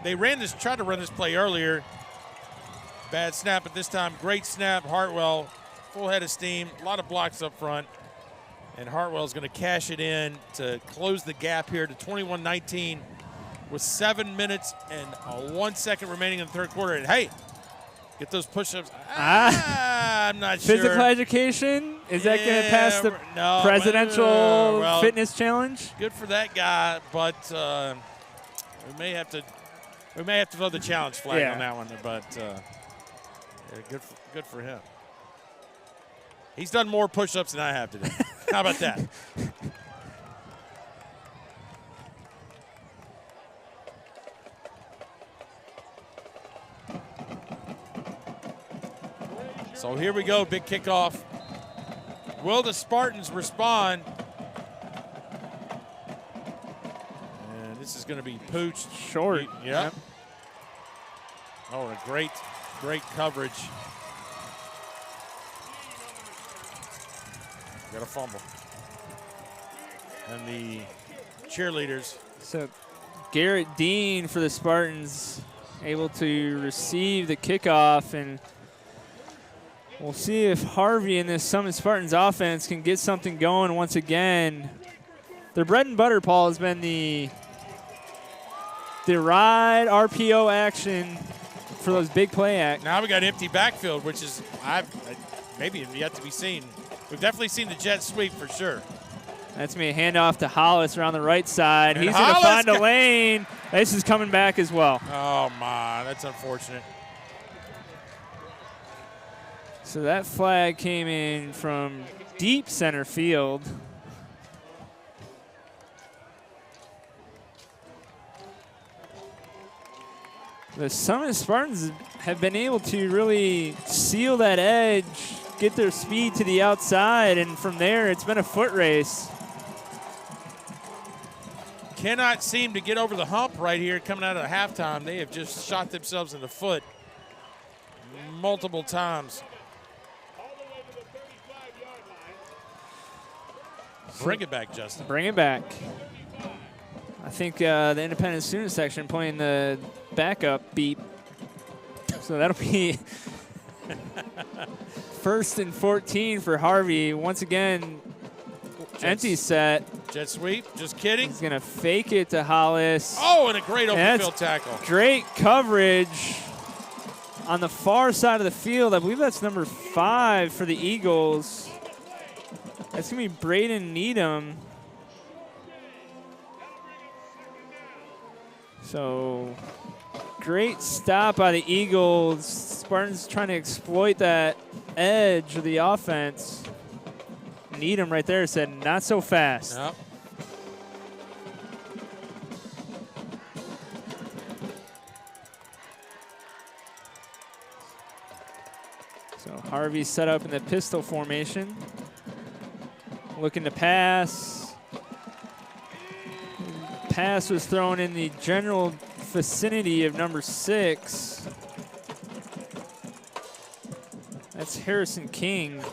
A: They tried to run this play earlier. Bad snap at this time. Great snap. Hartwell, full head of steam. A lot of blocks up front. And Hartwell's going to cash it in to close the gap here to 21-19 with 7 minutes and 1 second remaining in the third quarter. And, hey, get those push-ups. I'm not sure.
B: Physical education? Is that going to pass the presidential fitness challenge?
A: Good for that guy, but we may have to throw the challenge flag on that one. But good for him. He's done more push-ups than I have today. How about that? So here we go, big kickoff. Will the Spartans respond? And this is going to be pooched.
B: Short.
A: Yep. Oh, a great coverage. Got a fumble. And the cheerleaders.
B: So Garrett Dean for the Spartans able to receive the kickoff, and we'll see if Harvey in this Summit Spartans offense can get something going once again. Their bread and butter, Paul, has been the the ride RPO action for those big play acts.
A: Now we got empty backfield, which is maybe yet to be seen. We've definitely seen the jet sweep for sure.
B: That's me a handoff to Hollis around the right side.
A: And
B: he's going to
A: Hollis
B: find a lane. This is coming back as well.
A: Oh, my. That's unfortunate.
B: So that flag came in from deep center field. The Summit Spartans have been able to really seal that edge, get their speed to the outside, and from there it's been a foot race.
A: Cannot seem to get over the hump right here coming out of halftime. They have just shot themselves in the foot multiple times. Bring it back, Justin.
B: Bring it back. I think the independent student section playing the backup beep. So that'll be 1st and 14 for Harvey. Once again, empty set.
A: Jet sweep, just kidding.
B: He's going to fake it to Hollis.
A: Oh, and a great open field tackle.
B: Great coverage on the far side of the field. I believe that's number 5 for the Eagles. That's going to be Braden Needham. So great stop by the Eagles. Spartans trying to exploit that edge of the offense. Needham right there said, not so fast.
A: Yep.
B: So Harvey set up in the pistol formation. Looking to pass. Pass was thrown in the general vicinity of number 6. That's Harrison King.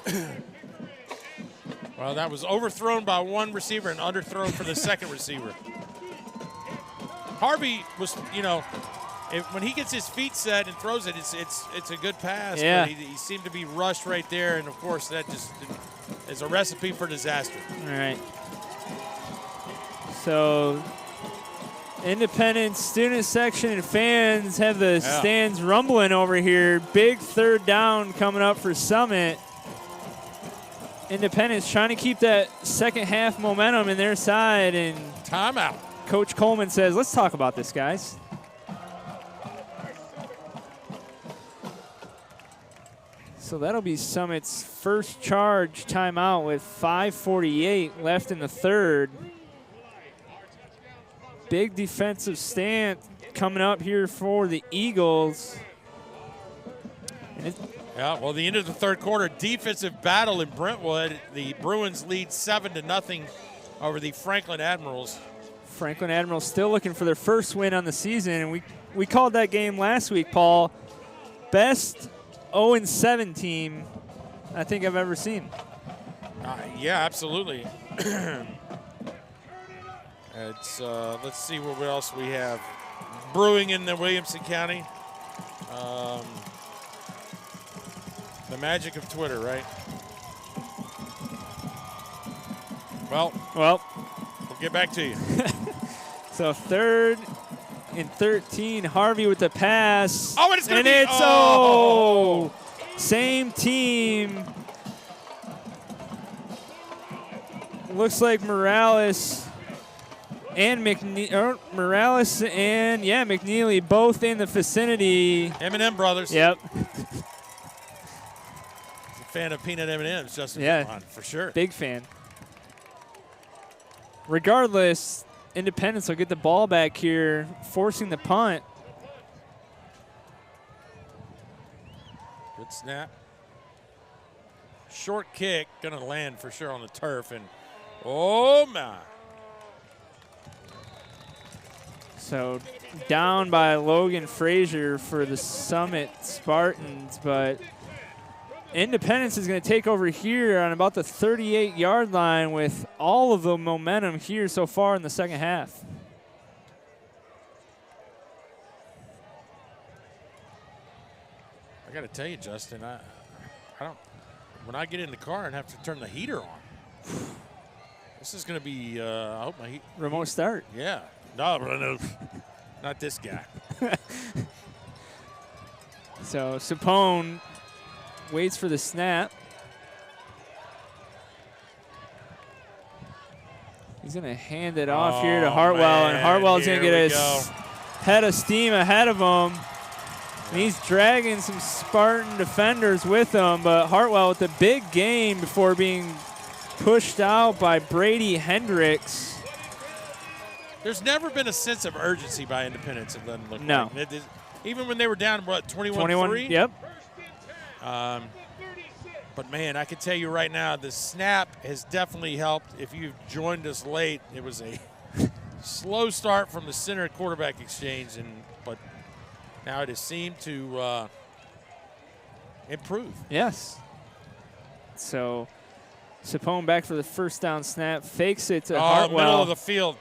A: Well, that was overthrown by one receiver and underthrown for the second receiver. Harvey was, when he gets his feet set and throws it, it's a good pass.
B: Yeah.
A: But he seemed to be rushed right there, and of course that just is a recipe for disaster.
B: All right. So independent student section and fans have the stands rumbling over here. Big 3rd down coming up for Summit. Independence trying to keep that second half momentum in their side, and
A: timeout.
B: Coach Coleman says, let's talk about this, guys. So that'll be Summit's first charge timeout with 5:48 left in the 3rd. Big defensive stand coming up here for the Eagles.
A: Yeah, well, the end of the 3rd quarter, defensive battle in Brentwood. The Bruins lead 7-0 over the Franklin Admirals.
B: Franklin Admirals still looking for their first win on the season, and we called that game last week, Paul. Best 0-7 team I think I've ever seen.
A: Yeah, absolutely. Let's see what else we have brewing in the Williamson County. The magic of Twitter, right? Well, we'll get back to you.
B: So 3rd and 13, Harvey with the pass.
A: Oh, and it's going to be,
B: same team. Looks like Morales and McNeely both in the vicinity.
A: M&M brothers.
B: Yep.
A: Fan of peanut M&Ms, Justin.
B: Yeah,
A: for sure.
B: Big fan. Regardless, Independence will get the ball back here, forcing the punt.
A: Good snap. Short kick, going to land for sure on the turf, and oh my.
B: So down by Logan Frazier for the Summit Spartans, but Independence is going to take over here on about the 38-yard line with all of the momentum here so far in the second half.
A: I got to tell you, Justin, I don't. When I get in the car and have to turn the heater on, this is going to be. I hope my heat.
B: Remote start.
A: Yeah. No, Not this guy.
B: So Sapone waits for the snap. He's going to hand it off here to Hartwell, and Hartwell's going to get a head of steam ahead of him. And he's dragging some Spartan defenders with him, but Hartwell with a big gain before being pushed out by Brady Hendricks.
A: There's never been a sense of urgency by Independence, it doesn't look
B: no.
A: like. Even when they were down, what,
B: 21-3? Yep.
A: But, man, I can tell you right now, the snap has definitely helped. If you've joined us late, it was a slow start from the center quarterback exchange, but now it has seemed to improve.
B: Yes. So Sapone back for the first down snap, fakes it to Hartwell.
A: Middle of the field.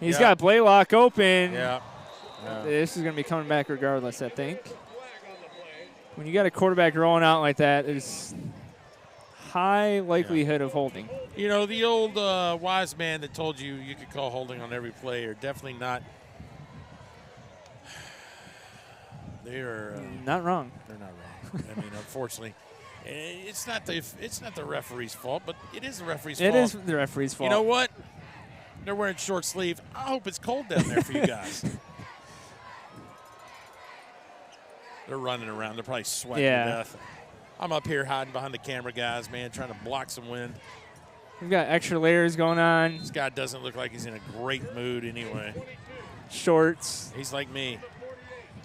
B: He's got Blaylock open.
A: Yeah.
B: This is going to be coming back regardless, I think. When you got a quarterback rolling out like that, there's high likelihood of holding.
A: You know, the old wise man that told you could call holding on every play are definitely not. They're
B: not wrong.
A: They're not wrong. I mean, unfortunately, it's not the referee's fault, but it is the referee's fault.
B: It is the referee's fault.
A: You know what? They're wearing short sleeve. I hope it's cold down there for you guys. They're running around. They're probably sweating to death. I'm up here hiding behind the camera guys, man, trying to block some wind.
B: We've got extra layers going on.
A: This guy doesn't look like he's in a great mood anyway.
B: Shorts.
A: He's like me.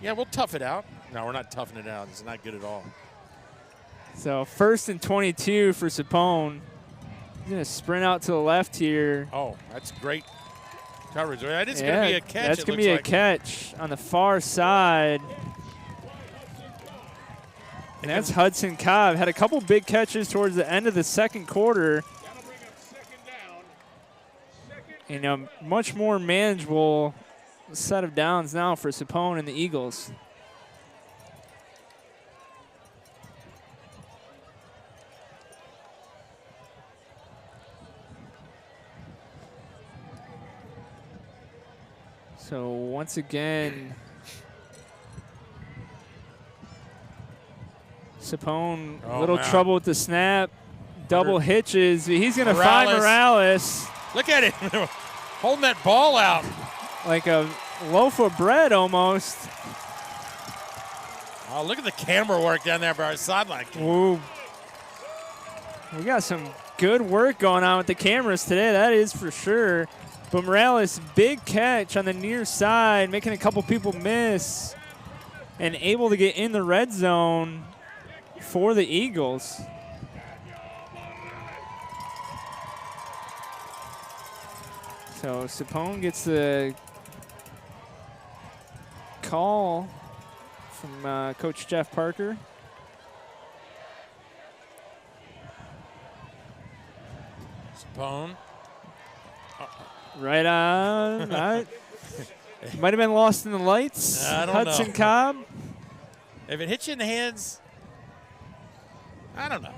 A: Yeah, we'll tough it out. No, we're not toughing it out. It's not good at all.
B: So 1st and 22 for Sapone. He's going to sprint out to the left here.
A: Oh, that's great coverage. That is going to be a catch.
B: That's going to be a catch on the far side. And that's Hudson Cobb. Had a couple big catches towards the end of the second quarter. And a much more manageable set of downs now for Sapone and the Eagles. So once again, Sapone, a little trouble with the snap. Double hitches. He's going to find Morales.
A: Look at it. Holding that ball out.
B: Like a loaf of bread almost.
A: Oh, look at the camera work down there by our sideline.
B: Ooh. We got some good work going on with the cameras today, that is for sure. But Morales, big catch on the near side, making a couple people miss and able to get in the red zone for the Eagles. So Sapone gets the call from Coach Jeff Parker.
A: Sapone.
B: Right on. Might have been lost in the lights.
A: I don't
B: Hudson
A: know.
B: Cobb.
A: If it hits you in the hands, I don't know.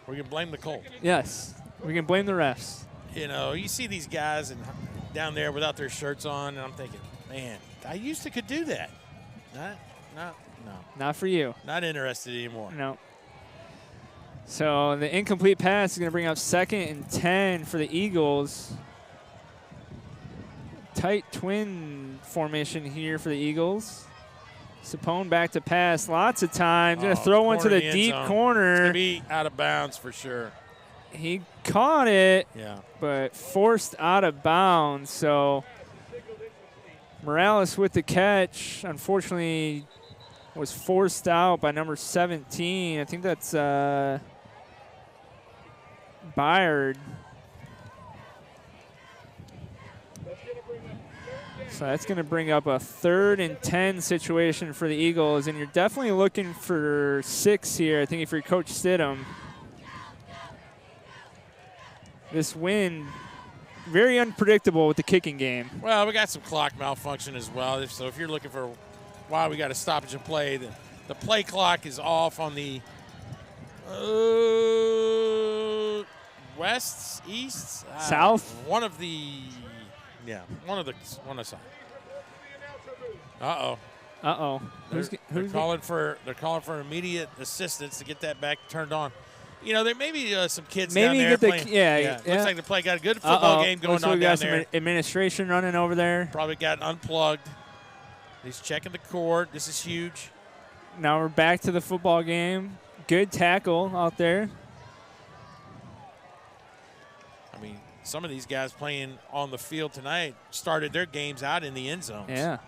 A: We can blame the cold.
B: Yes, we can blame the refs.
A: You know, you see these guys down there without their shirts on, and I'm thinking, man, I used to could do that. No.
B: Not for you.
A: Not interested anymore.
B: No. So the incomplete pass is going to bring up 2nd and 10 for the Eagles. Tight twin formation here for the Eagles. Sapone back to pass lots of times. Going to throw one to the deep corner.
A: It's going to be out of bounds for sure.
B: He caught it,
A: yeah,
B: but forced out of bounds. So Morales with the catch, unfortunately, was forced out by number 17. I think that's Byard. So that's going to bring up a 3rd and 10 situation for the Eagles, and you're definitely looking for 6 here, I think, if you're Coach Stidham. This win, very unpredictable with the kicking game.
A: Well, we got some clock malfunction as well. So if you're looking for why we got a stoppage in play, the play clock is off on the west, east,
B: south.
A: One of the side. Uh-oh.
B: Uh-oh.
A: They're calling for immediate assistance to get that back turned on. You know, there may be some kids down there playing.
B: Yeah.
A: Looks like they got a good football game going on down there.
B: Some administration running over there.
A: Probably got unplugged. He's checking the cord. This is huge.
B: Now we're back to the football game. Good tackle out there.
A: I mean, some of these guys playing on the field tonight started their games out in the end zones.
B: Yeah.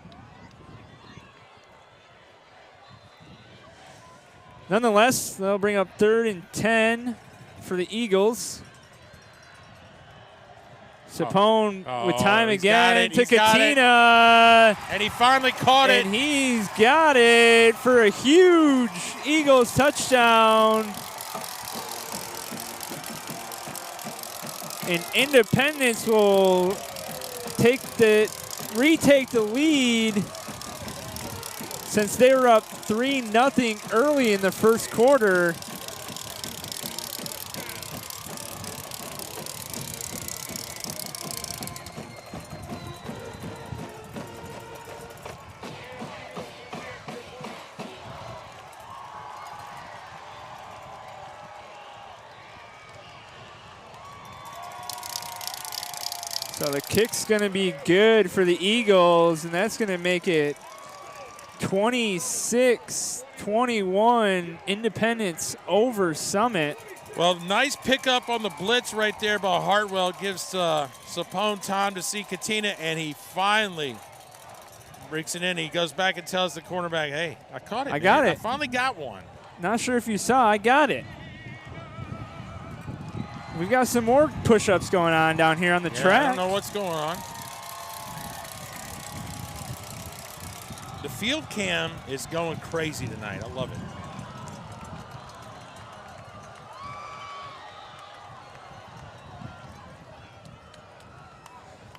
B: Nonetheless, they'll bring up 3rd and 10 for the Eagles. Sapone with time again to Katina.
A: And he finally caught it.
B: And he's got it for a huge Eagles touchdown. And Independence will retake the lead since they were up 3-0 early in the first quarter. So the kick's going to be good for the Eagles, and that's going to make it 26-21 Independence over Summit.
A: Well, nice pickup on the blitz right there by Hartwell. Gives Sapone time to see Katina, and he finally breaks it in. He goes back and tells the cornerback, hey, I caught it.
B: I got it.
A: I finally got one.
B: Not sure if you saw, I got it. We've got some more push-ups going on down here on the track.
A: I don't know what's going on. The field cam is going crazy tonight. I love it.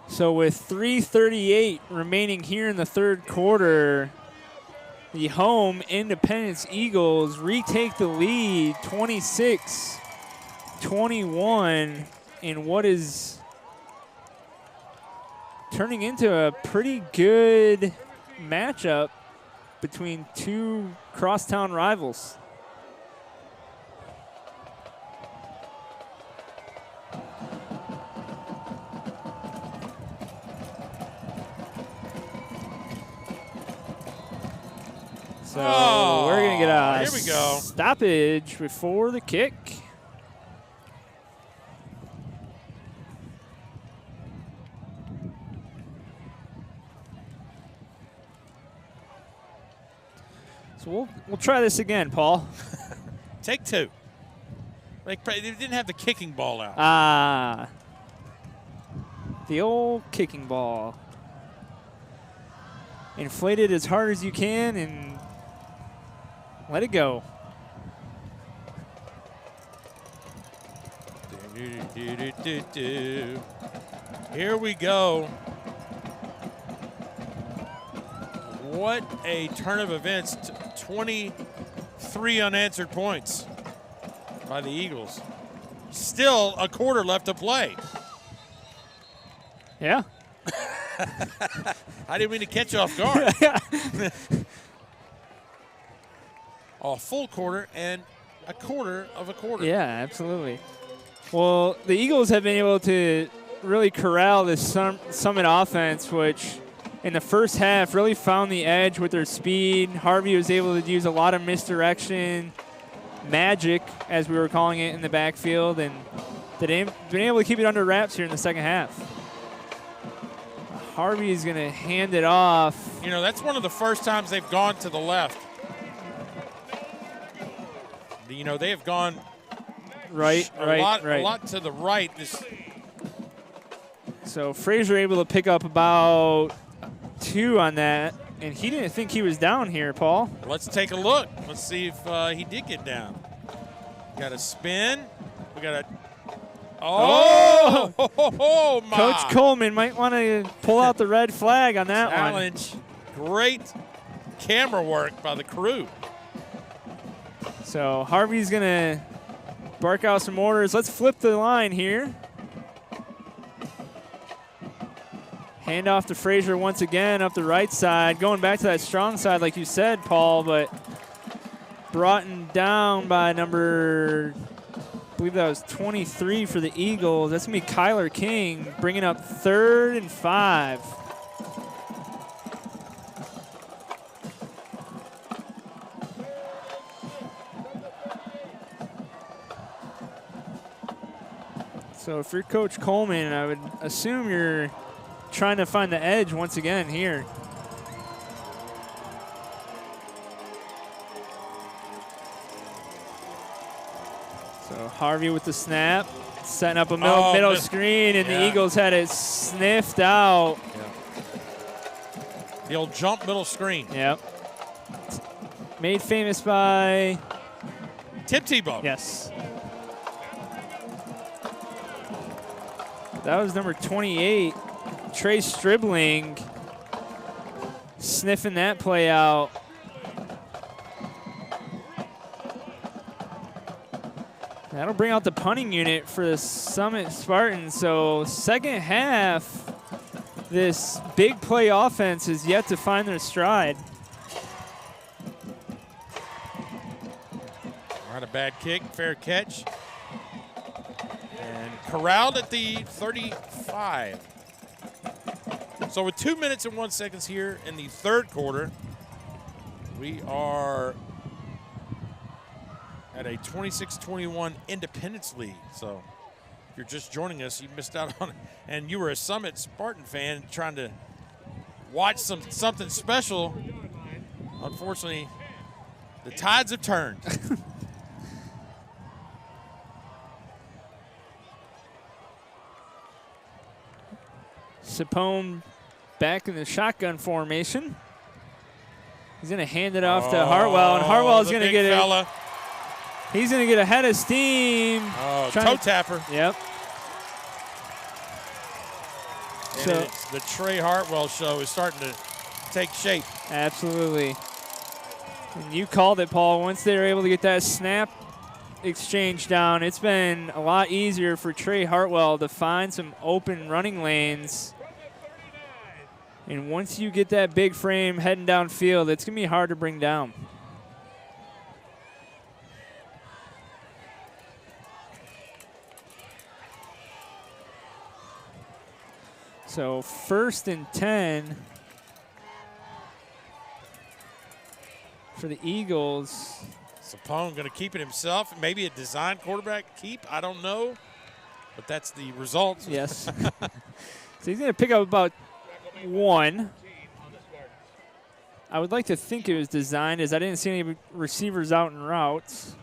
B: So with 3:38 remaining here in the third quarter, the home Independence Eagles retake the lead 26-21 in what is turning into a pretty good matchup between two crosstown rivals. So we're going to get a
A: here we go.
B: stoppage before the kick. So we'll try this again, Paul.
A: Take two. They didn't have the kicking ball out.
B: Ah. The old kicking ball. Inflate it as hard as you can and let it go.
A: Here we go. What a turn of events. 23 unanswered points by the Eagles. Still a quarter left to play.
B: Yeah.
A: I didn't mean to catch you off guard. A full quarter and a quarter of a quarter.
B: Yeah, absolutely. Well, the Eagles have been able to really corral this Summit offense, which in the first half really found the edge with their speed. Harvey was able to use a lot of misdirection, magic, as we were calling it, in the backfield, and they've been able to keep it under wraps here in the second half. Harvey is going to hand it off.
A: You know, that's one of the first times they've gone to the left. You know, they have gone a lot to the right.
B: So Frazier able to pick up about 2 on that, and he didn't think he was down here, Paul.
A: Let's take a look. Let's see if he did get down. Got a spin. We got a my.
B: Coach Coleman might want to pull out the red flag on that
A: Challenge.
B: one.
A: Great camera work by the crew.
B: So Harvey's going to bark out some orders. Let's flip the line here. Hand off to Frazier once again up the right side. Going back to that strong side like you said, Paul, but brought down by number, I believe that was 23 for the Eagles. That's going to be Kyler King bringing up 3rd and 5. So if you're Coach Coleman, I would assume you're trying to find the edge once again here. So Harvey with the snap, setting up a middle screen, and the Eagles had it sniffed out.
A: Yeah. The old jump middle screen.
B: Yep. Made famous by
A: Tim Tebow.
B: Yes. That was number 28, Trey Stribling, sniffing that play out. That'll bring out the punting unit for the Summit Spartans. So second half, this big play offense is yet to find their stride.
A: All right, a bad kick, fair catch. And corralled at the 35. So with 2 minutes and 1 second here in the third quarter, we are at a 26-21 Independence lead. So if you're just joining us, you missed out on it. And you were a Summit Spartan fan trying to watch something special. Unfortunately, the tides have turned.
B: Sapone back in the shotgun formation. He's going to hand it off to Hartwell, and Hartwell's going to get it. He's going to get ahead of steam.
A: Oh, toe tapper.
B: Yep.
A: And it's the Trey Hartwell show is starting to take shape.
B: Absolutely. And you called it, Paul. Once they were able to get that snap exchange down, it's been a lot easier for Trey Hartwell to find some open running lanes. And once you get that big frame heading downfield, it's going to be hard to bring down. So 1st and 10 for the Eagles.
A: Sapone going to keep it himself. Maybe a design quarterback keep. I don't know. But that's the result.
B: Yes. So he's going to pick up about 1. I would like to think it was designed as I didn't see any receivers out in routes.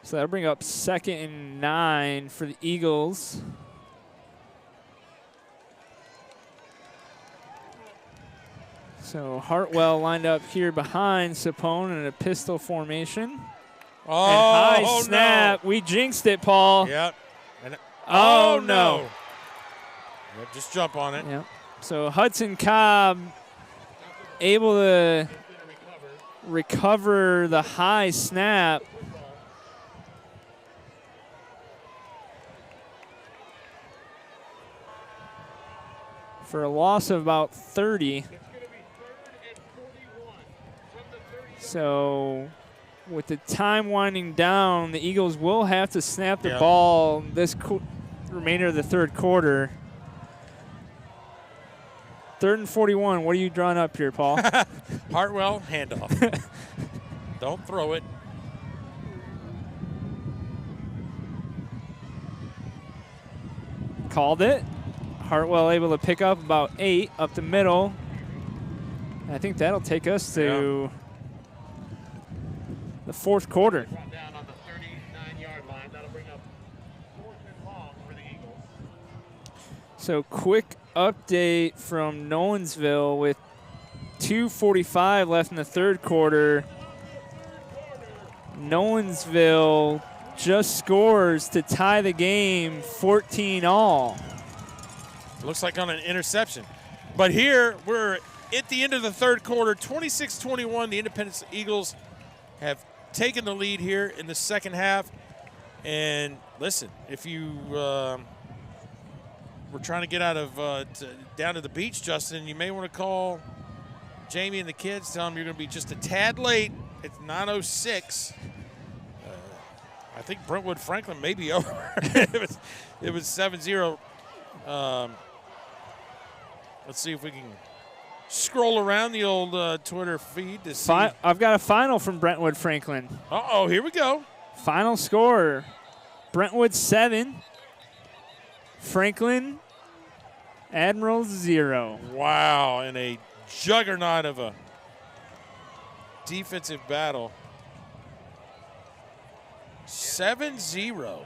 B: So that'll bring up 2nd and 9 for the Eagles. So Hartwell lined up here behind Sapone in a pistol formation.
A: Oh,
B: and high snap. No. We jinxed it, Paul.
A: Yep. And
B: oh, no.
A: Yep, just jump on it.
B: Yep. So Hudson Cobb able to recover the high snap. For a loss of about 30. So with the time winding down, the Eagles will have to snap the ball this remainder of the third quarter. 3rd and 41. What are you drawing up here, Paul?
A: Hartwell, handoff. Don't throw it.
B: Called it. Hartwell able to pick up about 8 up the middle. I think that'll take us to the fourth quarter.
C: Down on the 39-yard line. That'll bring up 4th and long for the Eagles.
B: So quick update from Nolensville with 2:45 left in the third quarter. Nolensville just scores to tie the game 14-all.
A: Looks like on an interception. But here we're at the end of the third quarter, 26-21. The Independence Eagles have taken the lead here in the second half. And listen, if you were trying to get out of down to the beach, Justin, you may want to call Jamie and the kids, tell them you're going to be just a tad late. It's 9:06. I think Brentwood Franklin may be over. it was 7-0. Let's see if we can scroll around the old Twitter feed to see.
B: I've got a final from Brentwood Franklin.
A: Uh-oh, here we go.
B: Final score, Brentwood 7, Franklin Admirals 0.
A: Wow, in a juggernaut of a defensive battle. 7-0.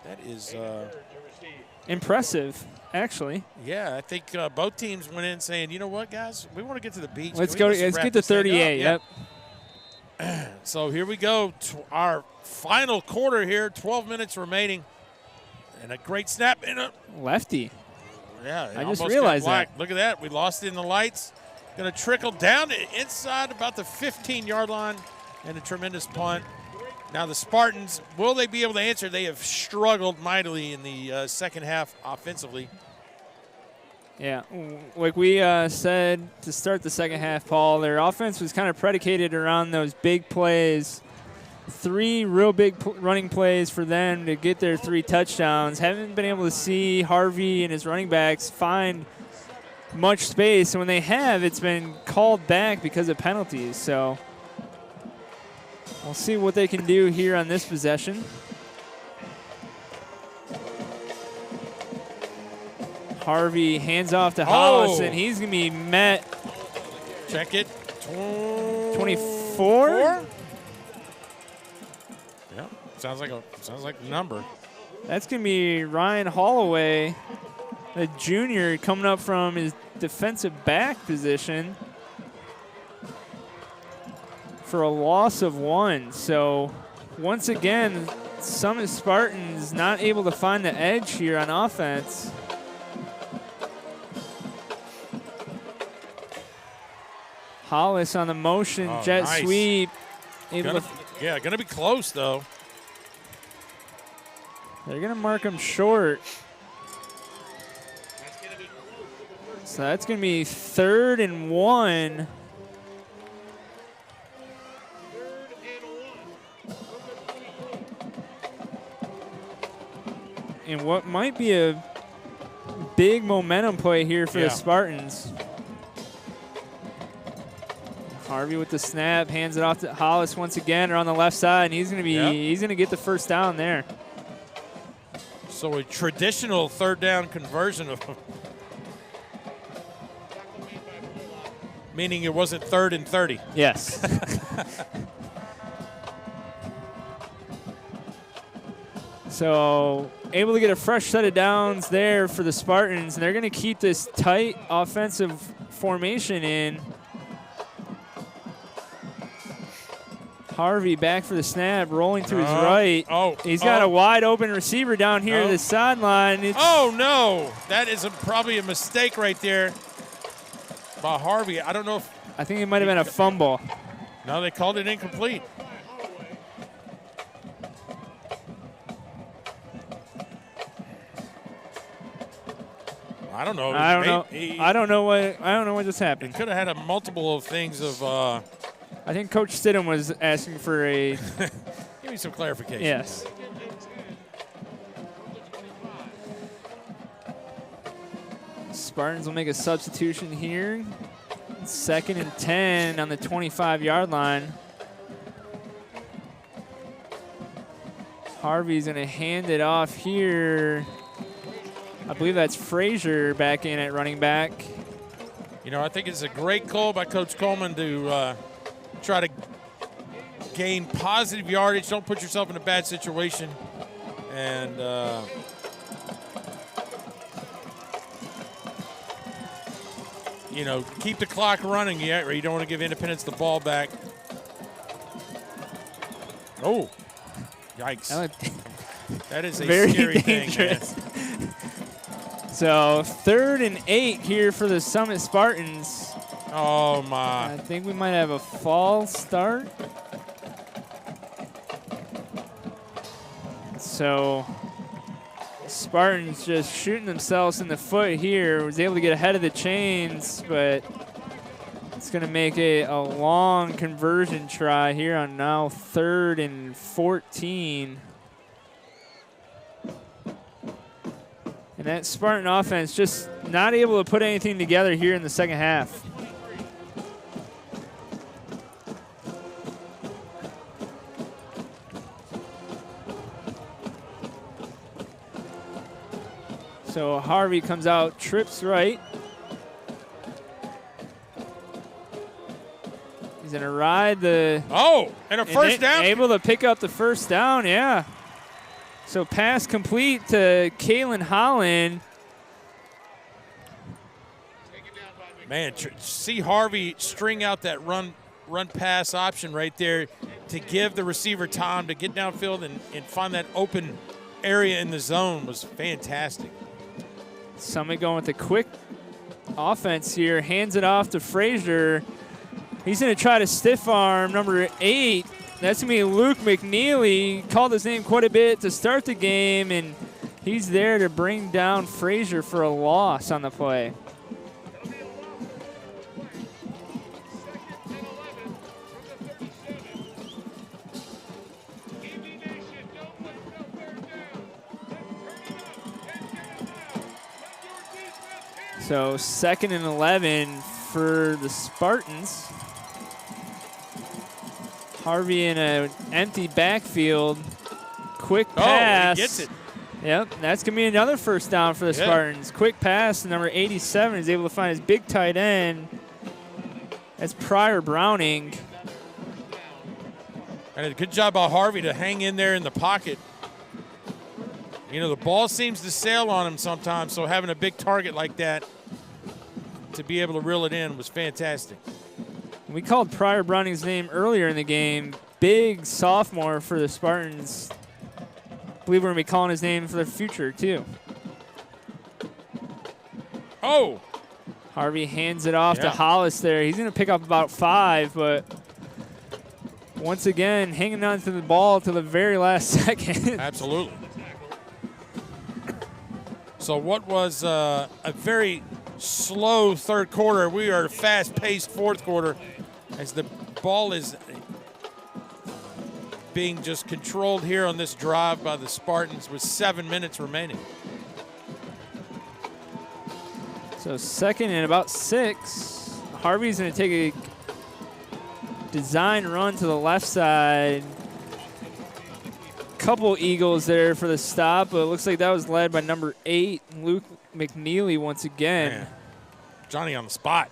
A: That is
B: impressive, actually.
A: Yeah, I think both teams went in saying, you know what, guys, we want to get to the beach.
B: Let's get to 38. Yep.
A: So here we go to our final quarter here. 12 minutes remaining, and a great snap in a
B: lefty.
A: Yeah,
B: I just realized that.
A: Look at that. We lost it in the lights. Going to trickle down inside about the 15-yard line, and a tremendous punt. Now the Spartans, will they be able to answer? They have struggled mightily in the second half offensively.
B: Yeah, like we said to start the second half, Paul, their offense was kind of predicated around those big plays. 3 real big running plays for them to get their 3 touchdowns. Haven't been able to see Harvey and his running backs find much space. And when they have, it's been called back because of penalties. So we'll see what they can do here on this possession. Harvey hands off to Hollis, and he's going to be met.
A: Check it.
B: 24?
A: Yeah, sounds like a number.
B: That's going to be Ryan Holloway, the junior, coming up from his defensive back position for a loss of 1. So once again, Summit Spartans not able to find the edge here on offense. Hollis on the motion, jet
A: nice.
B: sweep.
A: Gonna be close though.
B: They're gonna mark him short. So that's gonna be 3rd and 1. And what might be a big momentum play here for the Spartans. Harvey with the snap, hands it off to Hollis once again, or on the left side, and he's going to be he's going to get the first down there.
A: So a traditional 3rd down conversion of meaning it wasn't 3rd and 30.
B: Yes. So able to get a fresh set of downs there for the Spartans, and they're going to keep this tight offensive formation in. Harvey back for the snap, rolling to his right. He's got a wide open receiver down here to the sideline.
A: No. That is probably a mistake right there by Harvey. I don't know if.
B: I think it might have been a fumble.
A: No, they called it incomplete. I don't know.
B: I don't know what just happened.
A: Could have had a multiple of things of.
B: I think Coach Stidham was asking for a.
A: Give me some clarification.
B: Yes. Spartans will make a substitution here. 2nd and 10 on the 25-yard line. Harvey's going to hand it off here. I believe that's Frazier back in at running back.
A: You know, I think it's a great call by Coach Coleman to try to gain positive yardage. Don't put yourself in a bad situation. And you know, keep the clock running yet, or you don't want to give Independence the ball back. Oh, yikes. That is a
B: very
A: scary
B: dangerous
A: thing, man.
B: So 3rd and 8 here for the Summit Spartans.
A: Oh, my.
B: I think we might have a false start. So Spartans just shooting themselves in the foot here. Was able to get ahead of the chains, but it's going to make a long conversion try here on now 3rd and 14. And that Spartan offense just not able to put anything together here in the second half. So Harvey comes out, trips right. He's going to ride the...
A: Oh, and a first down.
B: Able to pick up the first down, yeah. So pass complete to Kalen Holland.
A: Man, see Harvey string out that run pass option right there to give the receiver time to get downfield and find that open area in the zone was fantastic.
B: Summit going with a quick offense here. Hands it off to Frazier. He's going to try to stiff arm number 8. That's going to be Luke McNeely. Called his name quite a bit to start the game, and he's there to bring down Frazier for a loss on the play. So 2nd and 11 for the Spartans. Harvey in an empty backfield. Quick pass.
A: Oh, he gets it.
B: Yep, that's going to be another first down for the Spartans. Quick pass, number 87 is able to find his big tight end. That's Pryor Browning.
A: And a good job by Harvey to hang in there in the pocket. You know, the ball seems to sail on him sometimes, so having a big target like that to be able to reel it in was fantastic.
B: We called Pryor Browning's name earlier in the game. Big sophomore for the Spartans. I believe we're going to be calling his name for the future, too.
A: Oh!
B: Harvey hands it off to Hollis there. He's going to pick up about 5, but once again, hanging on to the ball to the very last second.
A: Absolutely. So what was a very slow third quarter, we are a fast-paced fourth quarter as the ball is being just controlled here on this drive by the Spartans with 7 minutes remaining.
B: So 2nd and about 6. Harvey's going to take a design run to the left side. Couple Eagles there for the stop, but it looks like that was led by number 8, Luke McNeely once again.
A: Man. Johnny on the spot.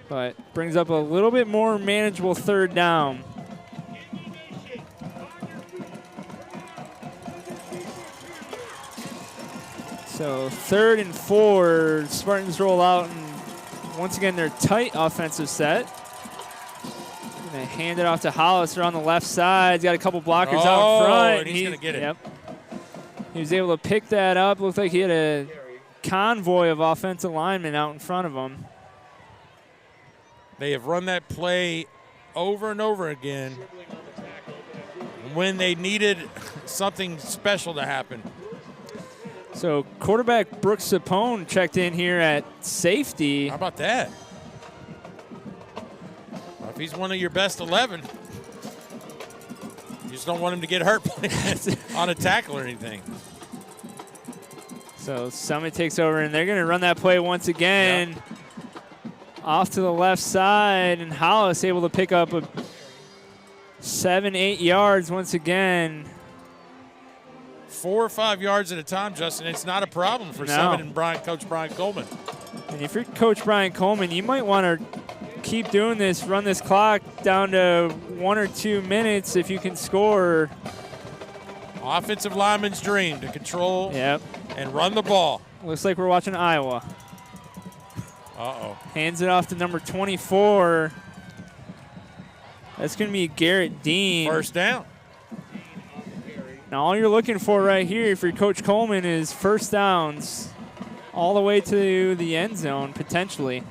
B: But brings up a little bit more manageable third down. So 3rd and 4, Spartans roll out, and once again their tight offensive set. Gonna hand it off to Hollis on the left side. He's got a couple blockers out in front.
A: And he's gonna get it.
B: Yep. He was able to pick that up. Looked like he had a convoy of offensive linemen out in front of him.
A: They have run that play over and over again when they needed something special to happen.
B: So quarterback Brooks Sapone checked in here at safety.
A: How about that? Well, if he's one of your best 11, you just don't want him to get hurt on a tackle or anything.
B: So Summit takes over, and they're going to run that play once again. Yep. Off to the left side, and Hollis able to pick up a 7-8 yards once again.
A: 4 or 5 yards at a time, Justin. It's not a problem for Summit and Coach Brian Coleman.
B: And if you're Coach Brian Coleman, you might want to keep doing this, run this clock down to 1 or 2 minutes if you can score.
A: Offensive lineman's dream to control and run the ball.
B: Looks like we're watching Iowa.
A: Uh-oh.
B: Hands it off to number 24. That's going to be Garrett Dean.
A: First down.
B: Now all you're looking for right here for Coach Coleman is first downs all the way to the end zone, potentially.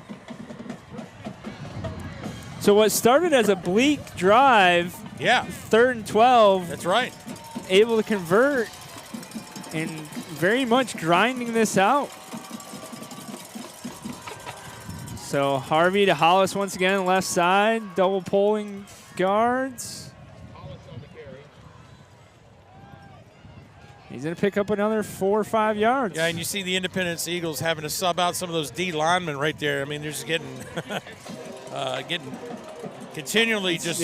B: So what started as a bleak drive,
A: Yeah,
B: 3rd and 12,
A: that's right.
B: able to convert and very much grinding this out. So Harvey to Hollis once again, left side, double pulling guards. He's going to pick up another 4 or 5 yards.
A: Yeah, and you see the Independence Eagles having to sub out some of those D linemen right there. I mean, they're just getting continually just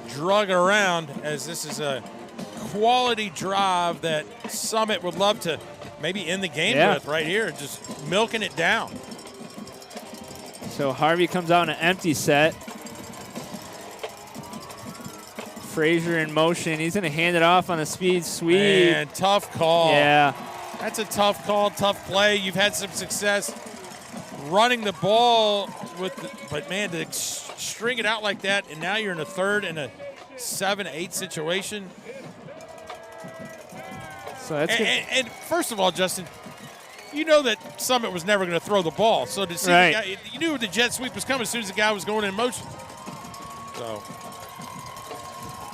A: drug around, as this is a quality drive that Summit would love to maybe end the game with right here, just milking it down.
B: So Harvey comes out in an empty set. Frazier in motion. He's going to hand it off on a speed sweep.
A: And tough call.
B: Yeah.
A: That's a tough call, tough play. You've had some success running the ball but man, to string it out like that, and now you're in a 3rd and a 7-8 situation.
B: So that's
A: and first of all, Justin, you know that Summit was never going to throw the ball. So to see the guy, you knew the jet sweep was coming as soon as the guy was going in motion.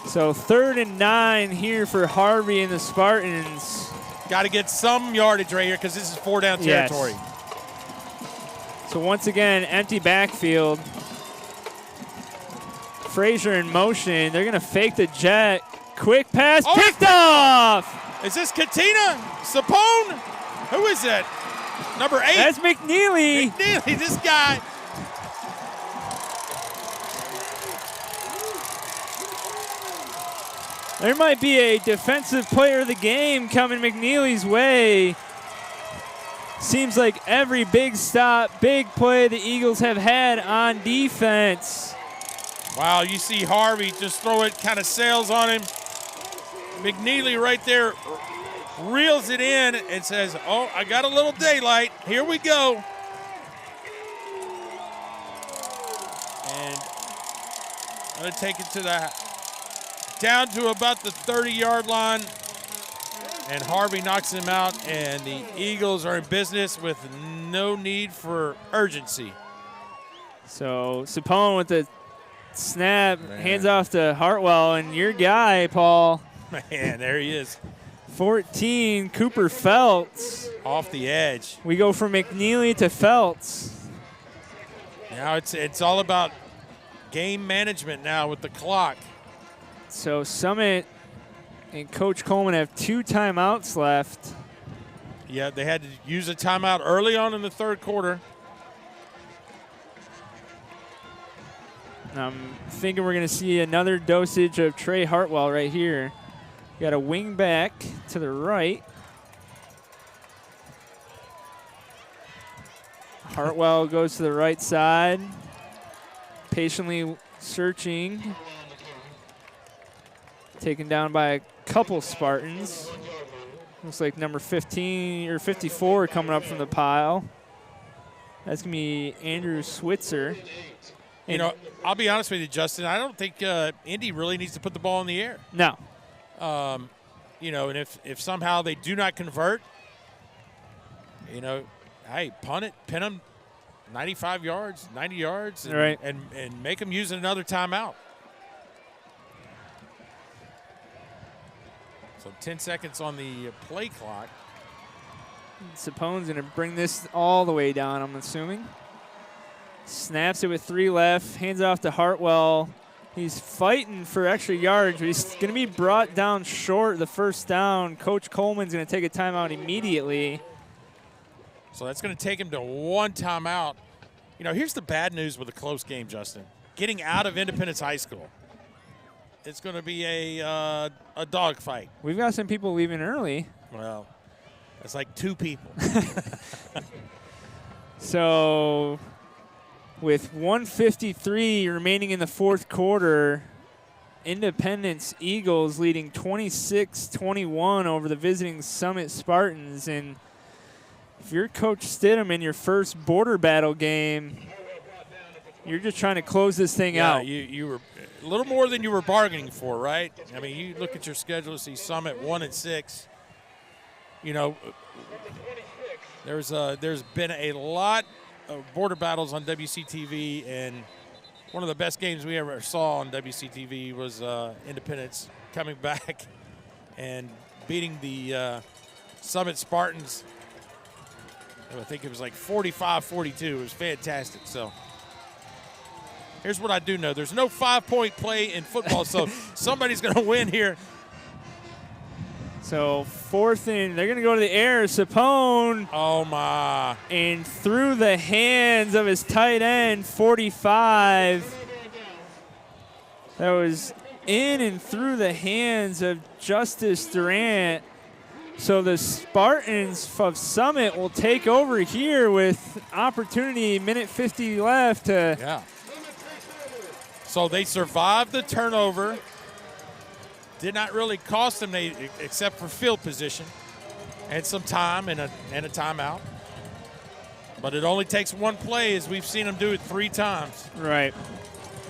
B: So 3rd and 9 here for Harvey and the Spartans.
A: Got to get some yardage right here because this is 4-down territory.
B: Yes. So once again, empty backfield. Frazier in motion. They're going to fake the jet. Quick pass, picked off.
A: Is this Katina? Sapone? Who is that? Number 8.
B: That's McNeely.
A: McNeely, this guy.
B: There might be a defensive player of the game coming McNeely's way. Seems like every big stop, big play the Eagles have had on defense.
A: Wow, you see Harvey just throw it, kind of sails on him. McNeely right there reels it in and says, oh, I got a little daylight. Here we go. And I'm going to take it to down to about the 30-yard line. And Harvey knocks him out, and the Eagles are in business with no need for urgency.
B: So Sapone with the snap, hands off to Hartwell, and your guy, Paul.
A: Man, there he is.
B: 14, Cooper Feltz.
A: Off the edge.
B: We go from McNeely to Feltz.
A: Now it's all about game management now with the clock.
B: So Summit and Coach Coleman have 2 timeouts left.
A: Yeah, they had to use a timeout early on in the 3rd quarter.
B: I'm thinking we're going to see another dosage of Trey Hartwell right here. Got a wing back to the right. Hartwell goes to the right side, patiently searching. Taken down by a couple Spartans. Looks like number 15 or 54 coming up from the pile. That's going to be Andrew Switzer.
A: You know, I'll be honest with you, Justin. I don't think Indy really needs to put the ball in the air.
B: No.
A: You know, and if somehow they do not convert, you know, hey, punt it, pin them 95 yards, 90 yards, and make them use another timeout. So 10 seconds on the play clock.
B: Sapone's going to bring this all the way down, I'm assuming. Snaps it with 3 left, hands off to Hartwell. He's fighting for extra yards, but he's going to be brought down short the first down. Coach Coleman's going to take a timeout immediately.
A: So that's going to take him to 1 timeout. You know, here's the bad news with a close game, Justin. Getting out of Independence High School. It's going to be a dogfight.
B: We've got some people leaving early.
A: Well, it's like 2 people.
B: So with 1:53 remaining in the 4th quarter, Independence Eagles leading 26-21 over the visiting Summit Spartans. And if you're Coach Stidham in your first border battle game, you're just trying to close this thing out.
A: You were a little more than you were bargaining for, right? I mean, you look at your schedule, see Summit 1-6. You know, there's been a lot of border battles on WCTV, and one of the best games we ever saw on WCTV was Independence coming back and beating the Summit Spartans. I think it was like 45-42. It was fantastic. So here's what I do know. There's no 5-point play in football, so somebody's going to win here.
B: So fourth and they're going to go to the air. Sapone.
A: Oh, my.
B: And through the hands of his tight end, 45. That was in and through the hands of Justice Durant. So the Spartans of Summit will take over here with opportunity, minute 50 left.
A: Yeah. So they survived the turnover. Did not really cost them, except for field position and some time and a timeout. But it only takes one play, as we've seen them do it 3 times.
B: Right.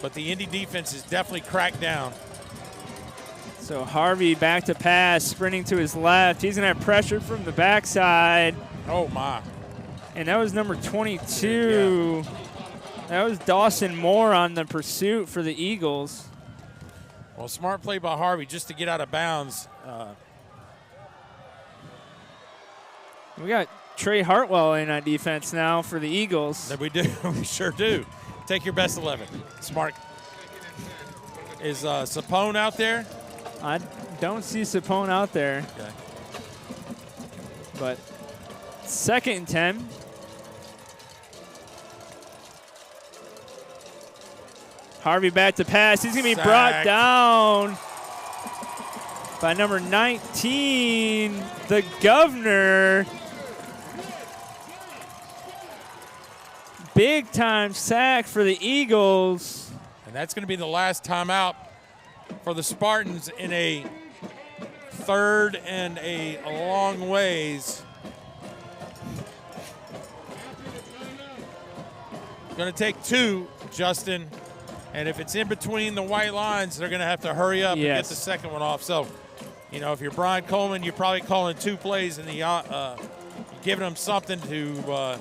A: But the Indy defense is definitely cracked down.
B: So Harvey back to pass, sprinting to his left. He's going to have pressure from the backside.
A: Oh, my.
B: And that was number 22. Yeah. That was Dawson Moore on the pursuit for the Eagles.
A: Well, smart play by Harvey just to get out of bounds.
B: We got Trey Hartwell in on defense now for the Eagles.
A: That we do. We sure do. Take your best 11. Smart. Is Sapone out there?
B: I don't see Sapone out there.
A: Okay.
B: But 2nd and 10. Harvey back to pass. He's going to be brought down by number 19, the Governor. Big time sack for the Eagles.
A: And that's going to be the last timeout for the Spartans in a 3rd and a long ways. Going to take 2, Justin. And if it's in between the white lines, they're going to have to hurry up and get the second one off. So, you know, if you're Brian Coleman, you're probably calling 2 plays and giving them something to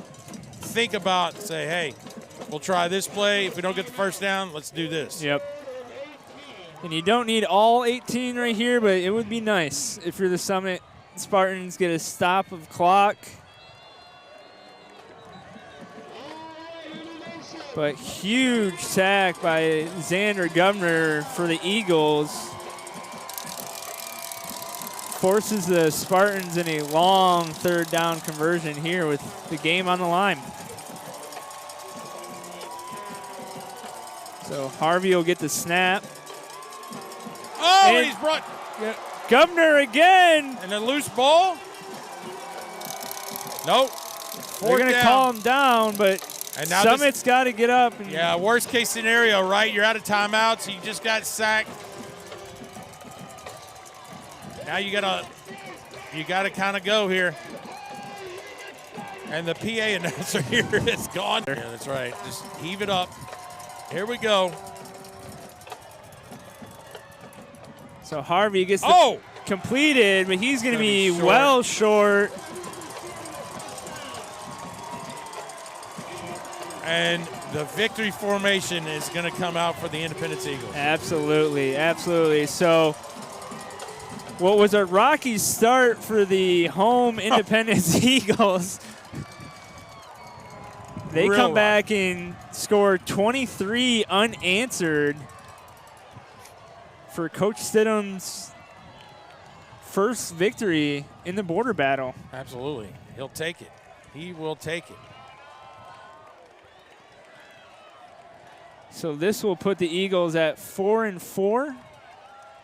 A: think about and say, hey, we'll try this play. If we don't get the first down, let's do this.
B: Yep. And you don't need all 18 right here, but it would be nice if you're the Summit Spartans get a stop of clock. But huge sack by Xander Governor for the Eagles. Forces the Spartans in a long 3rd down conversion here with the game on the line. So Harvey will get the snap.
A: Oh,
B: and
A: he's brought.
B: Governor again.
A: And a loose ball? Nope.
B: They're going to call him down, but
A: and now
B: Summit's got to get up.
A: Yeah, worst case scenario, right? You're out of timeouts. So you just got sacked. Now you gotta kind of go here. And the PA announcer here is gone. Yeah, that's right. Just heave it up. Here we go.
B: So Harvey gets completed, but he's going to be
A: short.
B: well short.
A: And the victory formation is going to come out for the Independence Eagles.
B: Absolutely, absolutely. So what was a rocky start for the home Independence Eagles, they come back and score 23 unanswered for Coach Stidham's first victory in the border battle.
A: Absolutely. He'll take it. He will take it.
B: So this will put the Eagles at 4-4,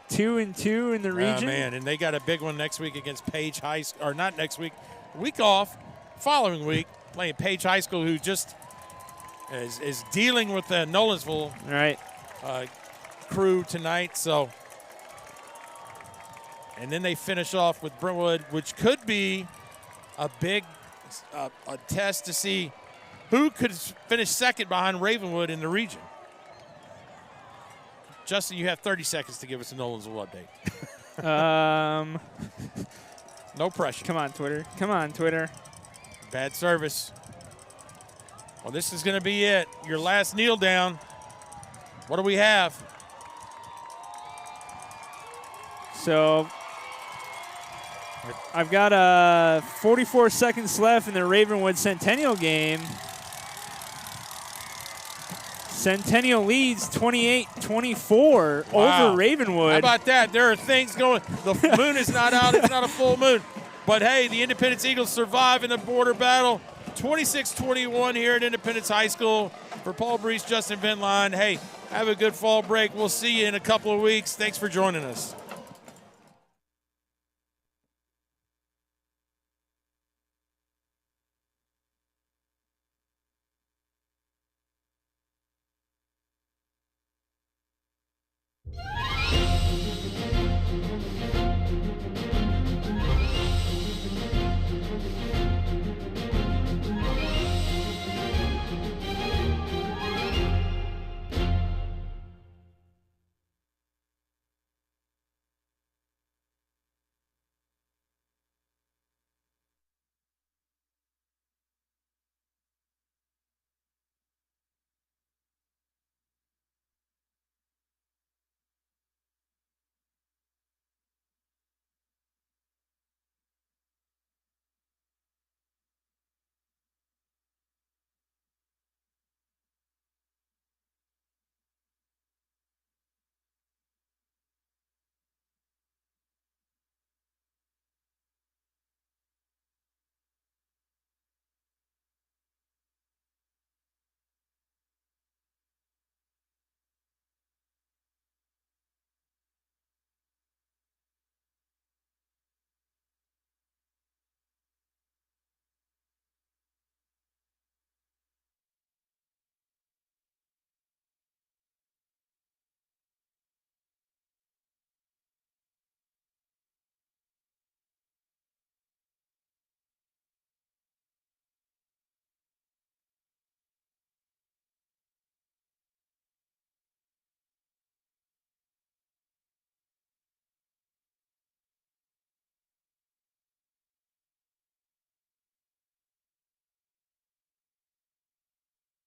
B: 2-2 in the region.
A: Oh, man, and they got a big one next week against Page High School, or not next week, week off, following week, playing Page High School, who just is dealing with the Nolensville crew tonight. So, and then they finish off with Brentwood, which could be a big a test to see who could finish second behind Ravenwood in the region. Justin, you have 30 seconds to give us a Nolensville update. No pressure.
B: Come on, Twitter. Come on, Twitter.
A: Bad service. Well, this is going to be it. Your last kneel down. What do we have?
B: So I've got 44 seconds left in the Ravenwood Centennial game. Centennial leads 28-24 over Ravenwood.
A: How about that? There are things going. The moon is not out. It's not a full moon. But, hey, the Independence Eagles survive in the border battle. 26-21 here at Independence High School. For Paul Breece, Justin Ventline, hey, have a good fall break. We'll see you in a couple of weeks. Thanks for joining us.